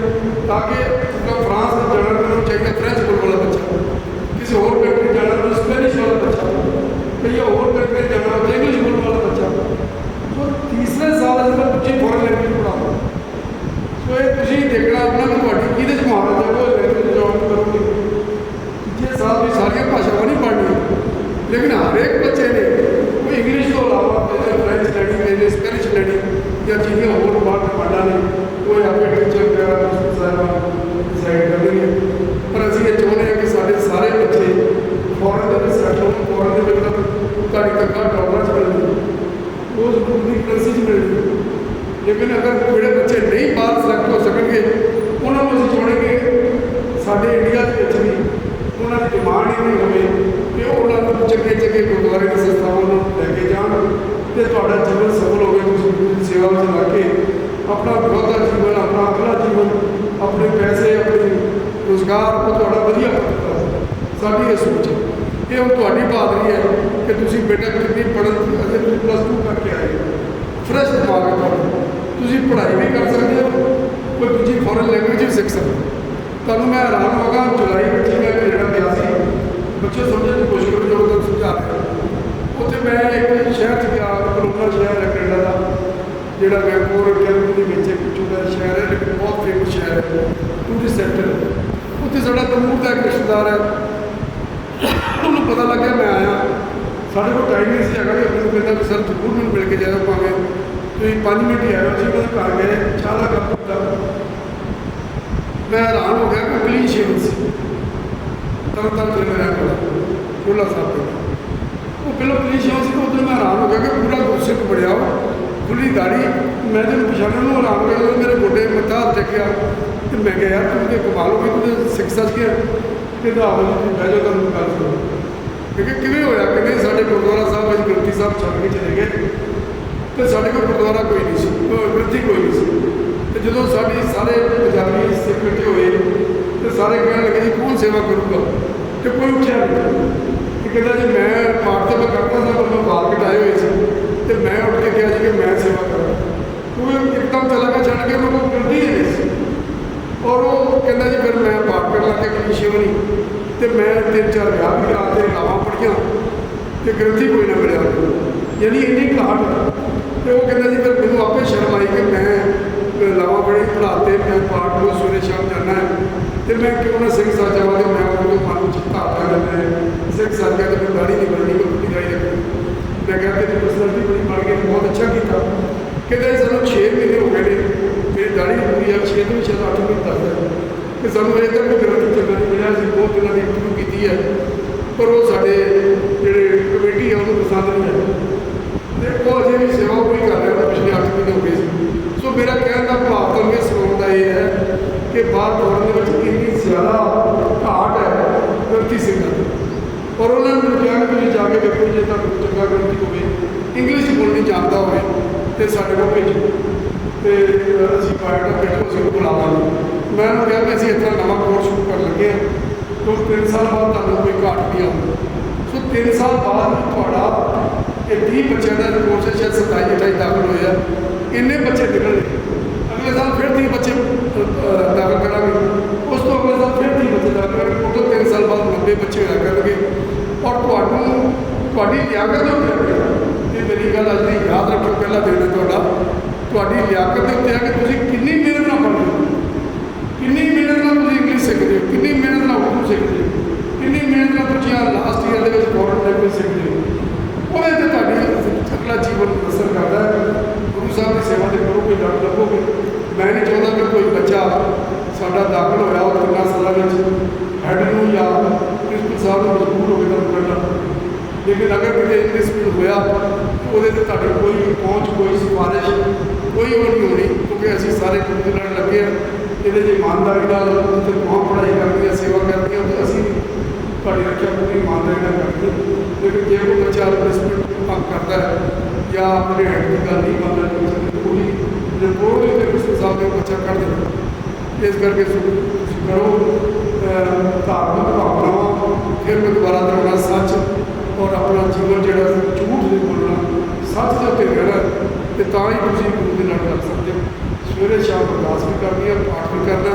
ਤਾਂ ਕਿ ਫਰਾਂਸ ਵਿੱਚ ਜਾਣਾ ਤੁਹਾਨੂੰ ਚਾਹੀਦਾ ਫ੍ਰੈਂਚ ਬੋਲਣ ਵਾਲਾ ਬੱਚਾ ਕਿਸੇ ਹੋਰ ਕੰਟਰੀ ਜਾਣਾ ਤਾਂ ਸਪੈਨਿਸ਼ ਵਾਲਾ ਬੱਚਾ ਕਈ ਹੋਰ ਕੰਟਰੀ ਜਾਣਾ ਤਾਂ ਇੰਗਲਿਸ਼ ਬੋਲਣ ਵਾਲਾ ਬੱਚਾ ਸੋ ਤੀਸਰੇ ਸਾਲ ਅਸੀਂ ਬੱਚੇ ਫੋਰਨ ਲੈਂਗੁਏਜ ਪੜ੍ਹਾਉਂਦੇ ਸੋ ਇਹ ਤੁਸੀਂ ਦੇਖਣਾ ਆਪਣਾ ਕਿ ਤੁਹਾਡੀ ਕਿਹਦੇ 'ਚ ਮਹਾਰਤ ਹੈ ਉਹ ਲੈਂਗੁਏਜ ਜੋਬ ਕਰੋਗੇ ਤੀਜੇ ਸਾਲ ਵੀ ਸਾਰੀਆਂ ਭਾਸ਼ਾਵਾਂ ਨਹੀਂ ਪੜ੍ਹਨੀਆਂ ਲੇਕਿਨ ਹਰੇਕ ਬੱਚੇ ਨੇ ਕੋਈ ਇੰਗਲਿਸ਼ ਤੋਂ ਇਲਾਵਾ ਫ੍ਰੈਂਚ ਲੈਣੀ ਨੇ ਸਪੈਨਿਸ਼ ਲੈਣੀ ਜਾਂ ਜਿਹੜੀਆਂ ਹੋਰ ਬਾਹਰ ਡਿਮਾਂਡਾਂ ਨੇ ਉਹ ਆਪੇ ਟੀਚਰ ਵਗੈਰਾ ਸਾਹਿਬਾਨ ਡਿਸਾਈਡ ਕਰਨਗੇ ਪਰ ਅਸੀਂ ਇਹ ਚਾਹੁੰਦੇ ਹਾਂ ਕਿ ਸਾਡੇ ਸਾਰੇ ਬੱਚੇ ਫੋਰਨ ਦੇ ਵਿੱਚ ਸੈਟਲ ਹੋਣ ਫੋਰਨ ਦੇ ਵਿੱਚ ਤੁਹਾਡੀ ਤਨਖਾਹ ਡਾਲਰਾਂ 'ਚ ਮਿਲਦੀ ਉਸ ਦੀ ਕਰੰਸੀ 'ਚ ਮਿਲਦੀ ਲੇਕਿਨ ਅਗਰ ਜਿਹੜੇ ਬੱਚੇ ਨਹੀਂ ਬਾਹਰ ਸਿਲੈਕਟ ਹੋ ਸਕਣਗੇ ਉਹਨਾਂ ਨੂੰ ਅਸੀਂ ਚਾਹੁੰਦੇ ਕਿ ਸਾਡੇ ਇੰਡੀਆ ਦੇ ਵਿੱਚ ਵੀ ਉਹਨਾਂ ਦੀ ਡਿਮਾਂਡ ਹੀ ਨਹੀਂ ਹੋਵੇ ਕਿ ਉਹਨਾਂ ਨੂੰ ਚੰਗੇ ਚੰਗੇ ਗੁਰਦੁਆਰੇ ਦੀ ਸੰਸਥਾਵਾਂ ਨੂੰ ਲੈ ਕੇ ਜਾਣ ਅਤੇ ਤੁਹਾਡਾ ਜੀਵਨ ਸਫਲ ਹੋਵੇ ਤੁਸੀਂ ਗੁਰੂ ਦੀ ਸੇਵਾ ਵਿੱਚ ਲੱਗ ਕੇ ਆਪਣਾ ਬਹੁਤਾ ਜੀਵਨ ਆਪਣਾ ਅਗਲਾ ਜੀਵਨ ਆਪਣੇ ਪੈਸੇ ਆਪਣੇ ਰੁਜ਼ਗਾਰ ਉਹ ਤੁਹਾਡਾ ਵਧੀਆ ਕਰਦਾ ਸਾਡੀ ਇਹ ਸੋਚ ਹੈ ਇਹ ਹੁਣ ਤੁਹਾਡੀ ਬਹਾਦਰੀ ਹੈ ਕਿ ਤੁਸੀਂ ਬੇਟਾ ਕਿੰਨੀ ਪੜ੍ਹਨ ਅਜੇ ਤੁਸੀਂ +2 ਕਰਕੇ ਆਏ ਫਰੈਸ਼ ਦਿਮਾਗ ਹੈ ਤੁਹਾਡਾ ਤੁਸੀਂ ਪੜ੍ਹਾਈ ਵੀ ਕਰ ਸਕਦੇ ਹੋ ਕੋਈ ਦੂਜੀ ਫੋਰਨ ਲੈਂਗੁਏਜ ਵੀ ਸਿੱਖ ਸਕਦੇ ਹੋ ਤੁਹਾਨੂੰ ਮੈਂ ਹੈਰਾਨ ਹੋਗਾ ਜੁਲਾਈ ਵਿੱਚ ਮੈਂ ਕੈਨੇਡਾ ਗਿਆ ਸੀ ਬੱਚੇ ਸਮਝਣ ਦੀ ਕੋਸ਼ਿਸ਼ ਕਰੋ ਜੋ ਤੁਹਾਨੂੰ ਸਮਝਾ ਰਿਹਾ ਉੱਥੇ ਮੈਂ ਇੱਕ ਸ਼ਹਿਰ 'ਚ ਗਿਆ ਕਲੋਨਾ ਸ਼ਹਿਰ ਹੈ ਕੈਨੇਡਾ ਦਾ ਜਿਹੜਾ ਵੈਨਕੂਵਰ ਕੈਨੇਡਾ ਦੇ ਵਿੱਚ ਇੱਕ ਛੋਟਾ ਸ਼ਹਿਰ ਹੈ ਲੇਕਿਨ ਬਹੁਤ ਫੇਮਸ ਸ਼ਹਿਰ ਹੈ ਟੂਰਿਸਟ ਸੈਂਟਰ ਉੱਥੇ ਸਾਡਾ ਦੂਰ ਦਾ ਇੱਕ ਰਿਸ਼ਤੇਦਾਰ ਹੈ ਉਹਨੂੰ ਪਤਾ ਲੱਗਿਆ ਮੈਂ ਆਇਆ ਸਾਡੇ ਕੋਲ ਟਾਈਮ ਨਹੀਂ ਸੀ ਹੈਗਾ ਕਿ ਮੈਨੂੰ ਕਹਿੰਦਾ ਵੀ ਸਰ ਜ਼ਰੂਰ ਮੈਨੂੰ ਮਿਲ ਕੇ ਜਾਇਓ ਭਾਵੇਂ ਤੁਸੀਂ 5 ਮਿੰਟ ਹੀ ਆਇਓ ਅਸੀਂ ਉਹਦੇ ਘਰ ਗਏ ਚਾਹ ਦਾ ਕੱਪ ਦਿੱਤਾ ਮੈਂ ਹੈਰਾਨ ਹੋ ਗਿਆ ਕਿ ਕਲੀਨ ਸ਼ੇਵਨ ਸੀ ਤਰਨ ਤੇ ਮੇਰਾ ਕੋਲਾ ਸਾਹਿਬ ਦੇ ਉਹ ਪਹਿਲਾਂ ਕਲੀਨ ਸ਼ੇਵਨ ਸੀ ਤਾਂ ਉੱਧਰ ਮੈਂ ਹੈਰਾਨ ਹੋ ਗਿਆ ਕਿ ਪੂਰਾ ਗੁਰਸਿੱਖ ਬੜਿਆ ਖੁੱਲੀ ਦਾੜੀ ਮੈਂ ਜਦੋਂ ਪਛਾਣਨ ਨੂੰ ਹੈਰਾਨ ਹੋ ਗਿਆ ਜਦੋਂ ਮੇਰੇ ਗੋਡੇ ਮੱਥਾ ਚੱਕਿਆ ਅਤੇ ਮੈਂ ਕਿਹਾ ਯਾਰ ਤੂੰ ਤਾਂ ਕਮਾਲ ਹੋ ਗਈ ਤੂੰ ਤਾਂ ਸਿੱਖ ਸੱਚ ਗਿਆ ਕਹਿੰਦਾ ਆਹੋ ਜੀ ਤੂੰ ਬਹਿ ਜਾਓ ਤੁਹਾਨੂੰ ਗੱਲ ਸੁਣੋ ਕਿਉਂਕਿ ਕਿਵੇਂ ਹੋਇਆ ਕਿ ਨਹੀਂ ਸਾਡੇ ਗੁਰਦੁਆਰਾ ਸਾਹਿਬ ਵਿੱਚ ਗ੍ਰੰਥੀ ਸਾਹਿਬ ਛੱਡ ਕੇ ਚਲੇ ਗਏ ਅਤੇ ਸਾਡੇ ਕੋਲ ਗੁਰਦੁਆਰਾ ਕੋਈ ਨਹੀਂ ਸੀ ਗ੍ਰੰਥੀ ਕੋਈ ਨਹੀਂ ਸੀ ਅਤੇ ਜਦੋਂ ਸਾਡੇ ਸਾਰੇ ਪੰਜਾਬੀ ਸਿੱਖ ਇਕੱਠੇ ਹੋਏ ਅਤੇ ਸਾਰੇ ਕਹਿਣ ਲੱਗੇ ਜੀ ਕੌਣ ਸੇਵਾ ਕਰੂਗਾ ਅਤੇ ਕੋਈ ਉੱਠਿਆ ਨਹੀਂ ਅਤੇ ਕਹਿੰਦਾ ਜੀ ਮੈਂ ਪਾਠ ਤਾਂ ਮੈਂ ਕਰਦਾ ਸਾਂ ਪਰ ਮੈਂ ਬਾਹਰ ਕਟਾਏ ਹੋਏ ਸੀ ਅਤੇ ਮੈਂ ਉੱਠ ਕੇ ਕਿਹਾ ਜੀ ਕਿ ਮੈਂ ਸੇਵਾ ਕਰਾਂ ਕਿਉਂਕਿ ਇੱਕਦਮ ਚਲਾ ਕੇ ਛੱਡ ਕੇ ਮੈਂ ਕੋਈ ਗ੍ਰੰਥੀ ਹੀ ਨਹੀਂ ਸੀ ਔਰ ਉਹ ਕਹਿੰਦਾ ਜੀ ਫਿਰ ਮੈਂ ਪਾਠ ਕਰਨ ਲੱਗ ਗਿਆ ਕਿ ਸ਼ਿਵਨੀ ਅਤੇ ਮੈਂ 3-4 ਵਿਆਹ ਵੀ ਰਾਤ ਦੇ ਲਾਵਾਂ ਪੜ੍ਹੀਆਂ ਅਤੇ ਗ੍ਰੰਥੀ ਕੋਈ ਨਾ ਮਿਲਿਆ ਯਾਨੀ ਇੰਨੀ ਘਾਟ ਅਤੇ ਉਹ ਕਹਿੰਦਾ ਜੀ ਫਿਰ ਮੈਨੂੰ ਆਪੇ ਸ਼ਰਮ ਆਈ ਕਿ ਮੈਂ ਲਾਵਾਂ ਪੜ੍ਹੀ ਪੜ੍ਹਾਤੇ ਮੈਂ ਪਾਠ ਨੂੰ ਸਵੇਰੇ ਸ਼ਾਮ ਜਾਣਾ ਹੈ ਅਤੇ ਮੈਂ ਕਿਉਂ ਨਾ ਸਿੰਘ ਸਾਹਿਬ ਜਾਵਾਂ ਅਤੇ ਮੈਂ ਉਹਨੂੰ ਮਨ ਵਿੱਚ ਧਾਰਨਾ ਲੈਂਦਾ ਸਿੰਘ ਸਾਹਿਬ ਕਹਿੰਦੇ ਮੈਨੂੰ ਦਾੜੀ ਨਹੀਂ ਬਣਨੀ ਕੋਈ ਵੱਡੀ ਦਾੜੀ ਰੱਖਣੀ ਮੈਂ ਕਿਹਾ ਕਿ ਪਰਸਨੈਲਿਟੀ ਬੜੀ ਬਣ ਗਈ ਬਹੁਤ ਅੱਛਾ ਕੀਤਾ ਕਹਿੰਦੇ ਸਾਨੂੰ 6 ਮਹੀਨੇ ਹੋ ਗਏ ਨੇ ਮੇਰੀ ਦਾੜੀ ਪੂਰੀ ਆ 6 ਤੋਂ 8 ਮਹੀਨੇ ਦੱਸਦਾ ਕਿ ਸਾਨੂੰ ਇਹ ਤਾਂ ਕੋਈ ਗ੍ਰੰਥੀ ਚੱਲਣਾ ਨਹੀਂ ਮਿਲਿਆ ਅਸੀਂ ਬਹੁਤ ਦਿਨਾਂ ਦੀ ਇੰਟਰਵਿਊ ਕੀਤੀ ਹੈ ਪਰ ਉਹ ਸਾਡੇ ਜਿਹੜੇ ਕਮੇਟੀ ਆ ਉਹਨੂੰ ਪਸੰਦ ਨਹੀਂ ਆਇਆ ਅਤੇ ਉਹ ਅਜੇ ਵੀ ਸੇਵਾ ਕੋਈ ਕਰ ਰਿਹਾ ਤਾਂ ਪਿਛਲੇ 8 ਮਹੀਨੇ ਹੋ ਗਏ ਸੀ ਸੋ ਮੇਰਾ ਕਹਿਣ ਦਾ ਭਾਵ ਤੁਹਾਨੂੰ ਇਹ ਸੁਣਾਉਣ ਦਾ ਇਹ ਹੈ ਕਿ ਬਾਹਰ ਦੌੜਨ ਦੇ ਵਿੱਚ ਇੰਨੀ ਜ਼ਿਆਦਾ ਘਾਟ ਹੈ ਗ੍ਰੰਥੀ ਸਿੰਘਾਂ ਦੀ ਔਰ ਉਹਨਾਂ ਨੇ ਮੈਨੂੰ ਕਿਹਾ ਕਿ ਤੁਸੀਂ ਜਾ ਕੇ ਦੇਖੋ ਜੇ ਤੁਹਾਨੂੰ ਚੰਗਾ ਗ੍ਰੰਥੀ ਹੋਵੇ ਇੰਗਲਿਸ਼ ਬੋਲਣੀ ਜਾਣਦਾ ਹੋਵੇ ਅਤੇ ਸਾਡੇ ਕੋਲ ਭੇਜੋ ਅਤੇ ਅਸੀਂ ਬਾਇਓਡਾਟਾ ਭੇਜੋ ਅਸੀਂ ਉਹਨੂੰ ਬੁਲਾਵਾਂਗੇ ਮੈਂ ਉਹਨੂੰ ਕਿਹਾ ਕਿ ਅਸੀਂ ਇਸ ਤਰ੍ਹਾਂ ਨਵਾਂ ਕੋਰਸ ਸ਼ੁਰੂ ਕਰਨ ਲੱਗੇ ਹਾਂ ਤੋਂ 3 ਸਾਲ ਬਾਅਦ ਤੁਹਾਨੂੰ ਕੋਈ ਘਾਟ ਨਹੀਂ ਆਉਂਦਾ ਸੋ 3 ਸਾਲ ਬਾਅਦ ਤੁਹਾਡਾ ਇਹ 20 ਬੱਚਿਆਂ ਦਾ ਕੋਰਸ ਹੈ ਸ਼ਾਇਦ 27-28 ਦਾਖਲ ਹੋਏ ਆ ਇੰਨੇ ਬੱਚੇ ਨਿਕਲਦੇ ਅਗਲੇ ਸਾਲ ਫਿਰ 30 ਬੱਚੇ ਦਾਖਲ ਕਰਾਂਗੇ ਉਸ ਤੋਂ ਅਗਲੇ ਸਾਲ ਫਿਰ 30 ਬੱਚੇ ਦਾਖਲ ਕਰਾਂਗੇ ਉਦੋਂ 3 ਸਾਲ ਬਾਅਦ 90 ਬੱਚੇ ਹੋਇਆ ਕਰਨਗੇ ਔਰ ਤੁਹਾਨੂੰ ਤੁਹਾਡੀ ਲਿਆਕਤ ਦੇ ਉੱਤੇ ਇਹ ਮੇਰੀ ਗੱਲ ਅੱਜ ਦੀ ਯਾਦ ਰੱਖੋ ਪਹਿਲਾ ਦਿਨ ਹੈ ਤੁਹਾਡੀ ਲਿਆਕਤ ਦੇ ਉੱਤੇ ਹੈ ਕਿ ਤੁਸੀਂ ਕਿੰਨੀ ਮਿਹਨਤ ਨਾਲ ਪੜ੍ਹਦੇ ਹੋ ਕਿੰਨੀ ਮਿਹਨਤ ਨਾਲ ਤੁਸੀਂ ਇੰਗਲਿਸ਼ ਸਿੱਖਦੇ ਹੋ ਕਿੰਨੀ ਮਿਹਨਤ ਨਾਲ ਉਰਦੂ ਸਿੱਖਦੇ ਹੋ ਕਿੰਨੀ ਮਿਹਨਤ ਨਾਲ ਤੁਸੀਂ ਲਾਸਟ ਈਅਰ ਦੇ ਵਿੱਚ ਫੋਰਨ ਲੈਂਗੁਏਜ ਸਿੱਖਦੇ ਹੋ ਉਹਦੇ 'ਤੇ ਤੁਹਾਡੀ ਅਗਲਾ ਜੀਵਨ ਅਸਰ ਕਰਦਾ ਹੈ ਗੁਰੂ ਸਾਹਿਬ ਦੀ ਸੇਵਾ 'ਤੇ ਕਰੋਗੇ ਲੱਗ ਲੱਗੋਗੇ ਮੈਂ ਨਹੀਂ ਚਾਹੁੰਦਾ ਕਿ ਕੋਈ ਬੱਚਾ ਸਾਡਾ ਦਾਖਲ ਹੋਇਆ ਉਹ 3 ਸਾਲਾਂ ਵਿੱਚ ਹੈਡ ਨੂੰ ਜਾਂ ਪ੍ਰਿੰਸੀਪਲ ਸਾਹਿਬ ਨੂੰ ਮਜਬੂਰ ਹੋ ਕੇ ਤੁਹਾਨੂੰ ਕਰਨਾ ਲੇਕਿਨ ਅਗਰ ਕਿਤੇ ਇਨਵੈਸਟਮੈਂਟ ਹੋਇਆ ਉਹਦੇ 'ਤੇ ਤੁਹਾਡੀ ਕੋਈ ਪਹੁੰਚ ਕੋਈ ਸਿਫਾਰਿਸ਼ ਕੋਈ ਉਹ ਨਹੀਂ ਹੋਣੀ ਕਿਉਂਕਿ ਅਸੀਂ ਸਾਰੇ ਗੁਰੂ ਨਾਲ ਲੱਗੇ ਹਾਂ ਇਹਦੇ 'ਚ ਇਮਾਨਦਾਰੀ ਨਾਲ ਉੱਥੇ ਬਹੁਤ ਪੜ੍ਹਾਈ ਕਰਨੀ ਹੈ ਸੇਵਾ ਕਰਨੀ ਹੈ ਅਤੇ ਅਸੀਂ ਤੁਹਾਡੀ ਰੱਖਿਆ ਪੂਰੀ ਇਮਾਨਦਾਰੀ ਨਾਲ ਕਰਨੀ ਲੇਕਿਨ ਜੇ ਕੋਈ ਬੱਚਾ ਇਨਵੈਸਟਮੈਂਟ ਕੰਮ ਕਰਦਾ ਹੈ ਜਾਂ ਆਪਣੇ ਹੈਡ ਦੀ ਗੱਲ ਨਹੀਂ ਮੰਨਦਾ ਪੂਰੀ ਰਿਪੋਰਟ ਦੇ ਪ੍ਰਿੰਸੀਪਲ ਸਾਹਿਬ ਦੇ ਬੱਚਾ ਕੱਢ ਦੇਣਾ ਇਸ ਕਰਕੇ ਤੁਸੀਂ ਕਰੋ ਧਾਰਮਿਕ ਭਾਵਨਾਵਾਂ, ਫਿਰ ਮੈਂ ਦੁਬਾਰਾ ਦਰੋਣਾ ਸੱਚ ਔਰ ਆਪਣਾ ਜੀਵਨ ਜਿਹੜਾ ਝੂਠ ਨਹੀਂ ਬੋਲਣਾ, ਸੱਚ ਦੇ ਉੱਤੇ ਰਹਿਣਾ, ਤੇ ਤਾਂ ਹੀ ਤੁਸੀਂ ਗੁਰੂ ਦੇ ਨਾਲ ਕਰ ਸਕਦੇ ਹੋ। ਸਵੇਰੇ ਸ਼ਾਮ ਅਰਦਾਸ ਵੀ ਕਰਨੀ ਹੈ, ਪਾਠ ਵੀ ਕਰਨਾ,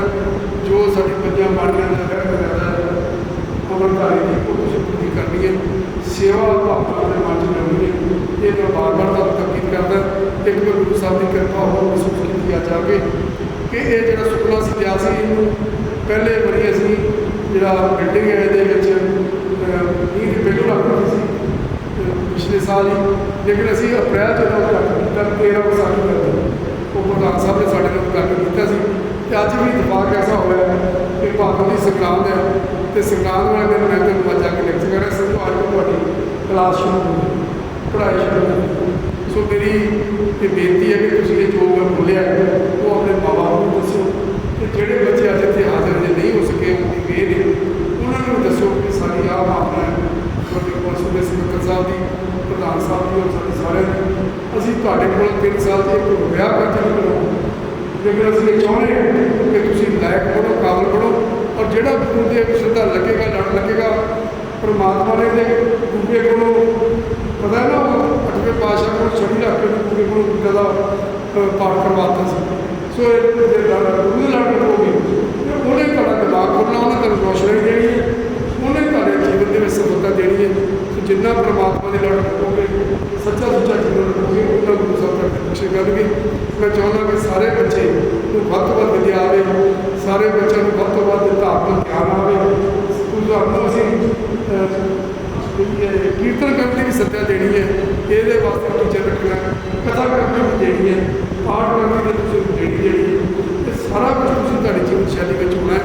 ਜੋ ਸਾਡੀ ਪੰਜਾਂ ਬਾਣੀਆਂ ਦਾ ਰਹਿ ਜਾਂਦਾ ਅਮਰਧਾਰੀ ਦੀ ਉਹ ਤੁਸੀਂ ਪੂਰੀ ਕਰਨੀ ਹੈ। ਸੇਵਾ ਭਾਵਨਾ ਦੇ ਮਨ 'ਚ ਰਹਿਣੀ ਹੈ। ਇਹ ਮੈਂ ਵਾਰ-ਵਾਰ ਤੁਹਾਨੂੰ ਤਕੀਦ ਕਰਦਾ। ਇੱਕ ਵਾਰ ਗੁਰੂ ਸਾਹਿਬ ਦੀ ਕਿਰਪਾ ਹੋਰ ਮਹਿਸੂਸ ਕੀਤੀ ਅੱਜ ਆ ਕੇ ਕਿ ਇਹ ਜਿਹੜਾ ਸੁਪਨਾ ਸੀ ਲਿਆ ਸੀ, ਇਹਨੂੰ ਪਹਿਲੇ ਵਾਰੀ ਅਸੀਂ ਜਿਹੜਾ ਬਿਲਡਿੰਗ ਹੈ ਇਹਦੇ ਵਿੱਚ ਮੀਂਹ ਦੇ ਪਹਿਲੋਂ ਲੱਗ ਰਹੀ ਸੀ ਪਿਛਲੇ ਸਾਲ ਹੀ, ਲੇਕਿਨ ਅਸੀਂ ਅਪ੍ਰੈਲ 'ਚ ਇਹਦਾ ਉਦਘਾਟਨ ਕੀਤਾ 13 ਵਿਸਾਖੀ ਕਰਦੇ। ਉਹ ਪ੍ਰਧਾਨ ਸਾਹਿਬ ਨੇ ਸਾਡੇ ਨਾਲ ਉਦਘਾਟਨ ਕੀਤਾ ਸੀ। ਅਤੇ ਅੱਜ ਵੀ ਇਤਫਾਕ ਐਸਾ ਹੋਇਆ ਕਿ ਭਾਦੋਂ ਦੀ ਸੰਗਰਾਂਦ ਹੈ, ਅਤੇ ਸੰਗਰਾਂਦ ਵਾਲੇ ਦਿਨ ਮੈਂ ਤੁਹਾਨੂੰ ਅੱਜ ਆ ਕੇ ਲੈਕਚਰ ਕਰ ਰਿਹਾ। ਸਮਝੋ ਅੱਜ ਤੋਂ ਤੁਹਾਡੀ ਕਲਾਸ ਸ਼ੁਰੂ ਹੋ ਗਈ, ਪੜ੍ਹਾਈ ਸ਼ੁਰੂ ਹੋ ਗਈ। ਸੋ ਮੇਰੀ ਇਹ ਬੇਨਤੀ ਹੈ ਕਿ ਤੁਸੀਂ ਇਹ ਜੋ ਮੈਂ ਬੋਲਿਆ ਉਹ ਆਪਣੇ ਮਾਂ-ਬਾਪ ਨੂੰ ਦੱਸੋ, ਕਿ ਜਿਹੜੇ ਬੱਚੇ ਅੱਜ ਇੱਥੇ ਹਾਜ਼ਰ ਜੇ ਨਹੀਂ ਹੋ ਸਕੇ, ਉਹਦੀ ਵੇਹ ਨੇ, ਉਹਨਾਂ ਨੂੰ ਦੱਸੋ ਕਿ ਸਾਡੀ ਆਹ ਭਾਵਨਾ ਹੈ ਤੁਹਾਡੇ ਕੋਲ ਸੂਬੇ ਸਕੱਤਰ ਸਾਹਿਬ ਦੀ, ਪ੍ਰਧਾਨ ਸਾਹਿਬ ਦੀ ਔਰ ਸਾਡੇ ਸਾਰਿਆਂ ਦੀ। ਅਸੀਂ ਤੁਹਾਡੇ ਕੋਲ 3 ਸਾਲ 'ਚ ਇੱਕ ਵਿਆਹ ਕਰਕੇ ਨਹੀਂ ਬਣਾਉਣਾ, ਲੇਕਿਨ ਅਸੀਂ ਇਹ ਚਾਹੁੰਦੇ ਹਾਂ ਕਿ ਤੁਸੀਂ ਲਾਇਕ ਪੜ੍ਹੋ, ਕਾਬਲ ਪੜ੍ਹੋ, ਔਰ ਜਿਹੜਾ ਗੁਰੂ ਦੇ ਸ਼ਰਧਾ ਲੱਗੇਗਾ, ਲੜ ਲੱਗੇਗਾ, ਪਰਮਾਤਮਾ ਨੇ ਦੇ ਗੁਰੂ ਕੋਲੋਂ ਪਤਾ ਹੈ ਨਾ, ਉਹ 8ਵੇਂ ਪਾਤਸ਼ਾਹ ਕੋਲ ਛੜੀ ਰੱਖ ਕੇ ਗੁਰੂ ਕੋਲੋਂ ਗੁਰੂ ਦਾ ਪਾਠ ਕਰਵਾਤਾ ਸੀ। ਸੋ ਇਹ ਗੁਰੂ ਦੇ ਲੜ ਲੱਗੋਗੇ, ਉਹਨੇ ਤੁਹਾਡਾ ਦਿਮਾਗ ਖੋਲ੍ਹਣਾ, ਉਹਨੇ ਤੁਹਾਨੂੰ ਰੋਸ਼ਨੀ ਦੇਣੀ ਹੈ, ਉਹਨੇ ਤੁਹਾਡੇ ਜੀਵਨ ਦੇ ਵਿੱਚ ਸਫਲਤਾ ਦੇਣੀ ਹੈ। ਸੋ ਜਿੰਨਾ ਪਰਮਾਤਮਾ ਦੇ ਲੜ ਲੱਗੋਗੇ, ਸੱਚਾ ਸੁੱਚਾ ਜੀਵਨ ਲੱਗੋਗੇ, ਉਹਨਾਂ ਗੁਰੂ ਸਾਹਿਬ ਤੱਕ ਬਖਸ਼ੇ ਕਰਨਗੇ। ਮੈਂ ਚਾਹੁੰਦਾ ਕਿ ਸਾਰੇ ਬੱਚੇ ਨੂੰ ਵੱਧ ਤੋਂ ਵੱਧ ਵਿਦਿਆ ਆਵੇ, ਸਾਰੇ ਬੱਚਿਆਂ ਨੂੰ ਵੱਧ ਤੋਂ ਵੱਧ ਧਾਰਮਿਕ ਗਿਆਨ ਆਵੇ। ਤੁਹਾਨੂੰ ਅਸੀਂ ਕੀਰਤਨ ਕਰਨ ਦੀ ਵੀ ਸੱਦਿਆ ਦੇਣੀ ਹੈ, ਇਹਦੇ ਵਾਸਤੇ ਟੀਚਰ ਰੱਖਣਾ, ਕਥਾ ਕਰਨ ਦੀ ਦੇਣੀ ਹੈ, ਪਾਠ ਕਰਨ ਦੀ ਤੁਸੀਂ ਦੇਣੀ ਹੈ। ਇਹ ਸਾਰਾ ਕੁਝ ਤੁਸੀਂ ਤੁਹਾਡੀ ਜੀਵਨ ਸ਼ੈਲੀ ਵਿੱਚ ਹੋਣਾ ਹੈ।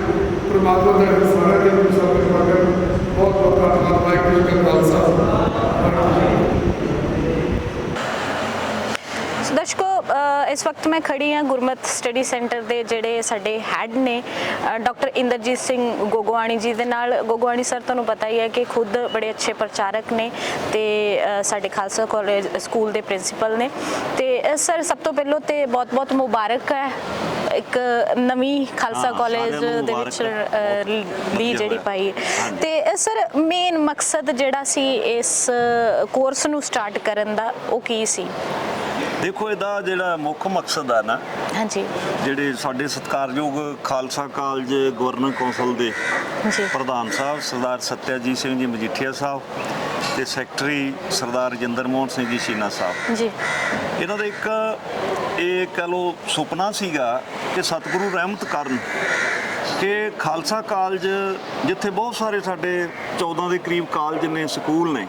ਪਰਮਾਤਮਾ ਦਾ ਸਾਰਾ ਦਿਨ ਨੂੰ ਸਭ ਕਿਰਪਾ ਕਰਨ। ਬਹੁਤ ਬਹੁਤ ਧੰਨਵਾਦ। ਵਾਹਿਗੁਰੂ ਜੀ ਕਾ ਖਾਲਸਾ, ਵਾਹਿਗੁਰੂ ਜੀ ਕੀ ਫਤਿਹ। ਦਰਸ਼ਕੋ, ਇਸ ਵਕਤ ਮੈਂ ਖੜੀ ਹਾਂ ਗੁਰਮਤ ਸਟੱਡੀ ਸੈਂਟਰ ਦੇ ਜਿਹੜੇ ਸਾਡੇ ਹੈੱਡ ਨੇ ਡਾਕਟਰ ਇੰਦਰਜੀਤ ਸਿੰਘ ਗੋਗੋਆਣੀ ਜੀ ਦੇ ਨਾਲ। ਗੋਗੋਆਣੀ ਸਰ ਤੁਹਾਨੂੰ ਪਤਾ ਹੀ ਹੈ ਕਿ ਖੁਦ ਬੜੇ ਅੱਛੇ ਪ੍ਰਚਾਰਕ ਨੇ ਤੇ ਸਾਡੇ ਖਾਲਸਾ ਕਾਲਜ ਸਕੂਲ ਦੇ ਪ੍ਰਿੰਸੀਪਲ ਨੇ। ਤੇ ਸਰ, ਸਭ ਤੋਂ ਪਹਿਲਾਂ ਤੇ ਬਹੁਤ-ਬਹੁਤ ਮੁਬਾਰਕ ਹੈ ਇੱਕ ਨਵੀਂ ਖਾਲਸਾ ਕਾਲਜ ਦੇ ਵਿੱਚ ਲਈ ਜਿਹੜੀ ਪਾਈ। ਤੇ ਸਰ, ਮੇਨ ਮਕਸਦ ਜਿਹੜਾ ਸੀ ਇਸ ਕੋਰਸ ਨੂੰ ਸਟਾਰਟ ਕਰਨ ਦਾ ਉਹ ਕੀ ਸੀ? ਦੇਖੋ, ਇਹਦਾ ਜਿਹੜਾ ਮੁੱਖ ਮਕਸਦ ਹੈ ਨਾ, ਹਾਂਜੀ, ਜਿਹੜੇ ਸਾਡੇ ਸਤਿਕਾਰਯੋਗ ਖਾਲਸਾ ਕਾਲਜ ਗਵਰਨਰ ਕੌਂਸਲ ਦੇ ਪ੍ਰਧਾਨ ਸਾਹਿਬ ਸਰਦਾਰ ਸਤਿਆਜੀਤ ਸਿੰਘ ਜੀ ਮਜੀਠੀਆ ਸਾਹਿਬ ਤੇ ਸੈਕਟਰੀ ਸਰਦਾਰ ਰਜਿੰਦਰ ਮੋਹਨ ਸਿੰਘ ਜੀ ਸ਼ੀਨਾ ਸਾਹਿਬ ਜੀ, ਇਹਨਾਂ ਦਾ ਇੱਕ ਇਹ ਕਹਿ ਲਓ ਸੁਪਨਾ ਸੀਗਾ ਕਿ ਸਤਿਗੁਰੂ ਰਹਿਮਤ ਕਰਨ ਕਿ ਖਾਲਸਾ ਕਾਲਜ, ਜਿੱਥੇ ਬਹੁਤ ਸਾਰੇ ਸਾਡੇ 14 ਦੇ ਕਰੀਬ ਕਾਲਜ ਨੇ, ਸਕੂਲ ਨੇ,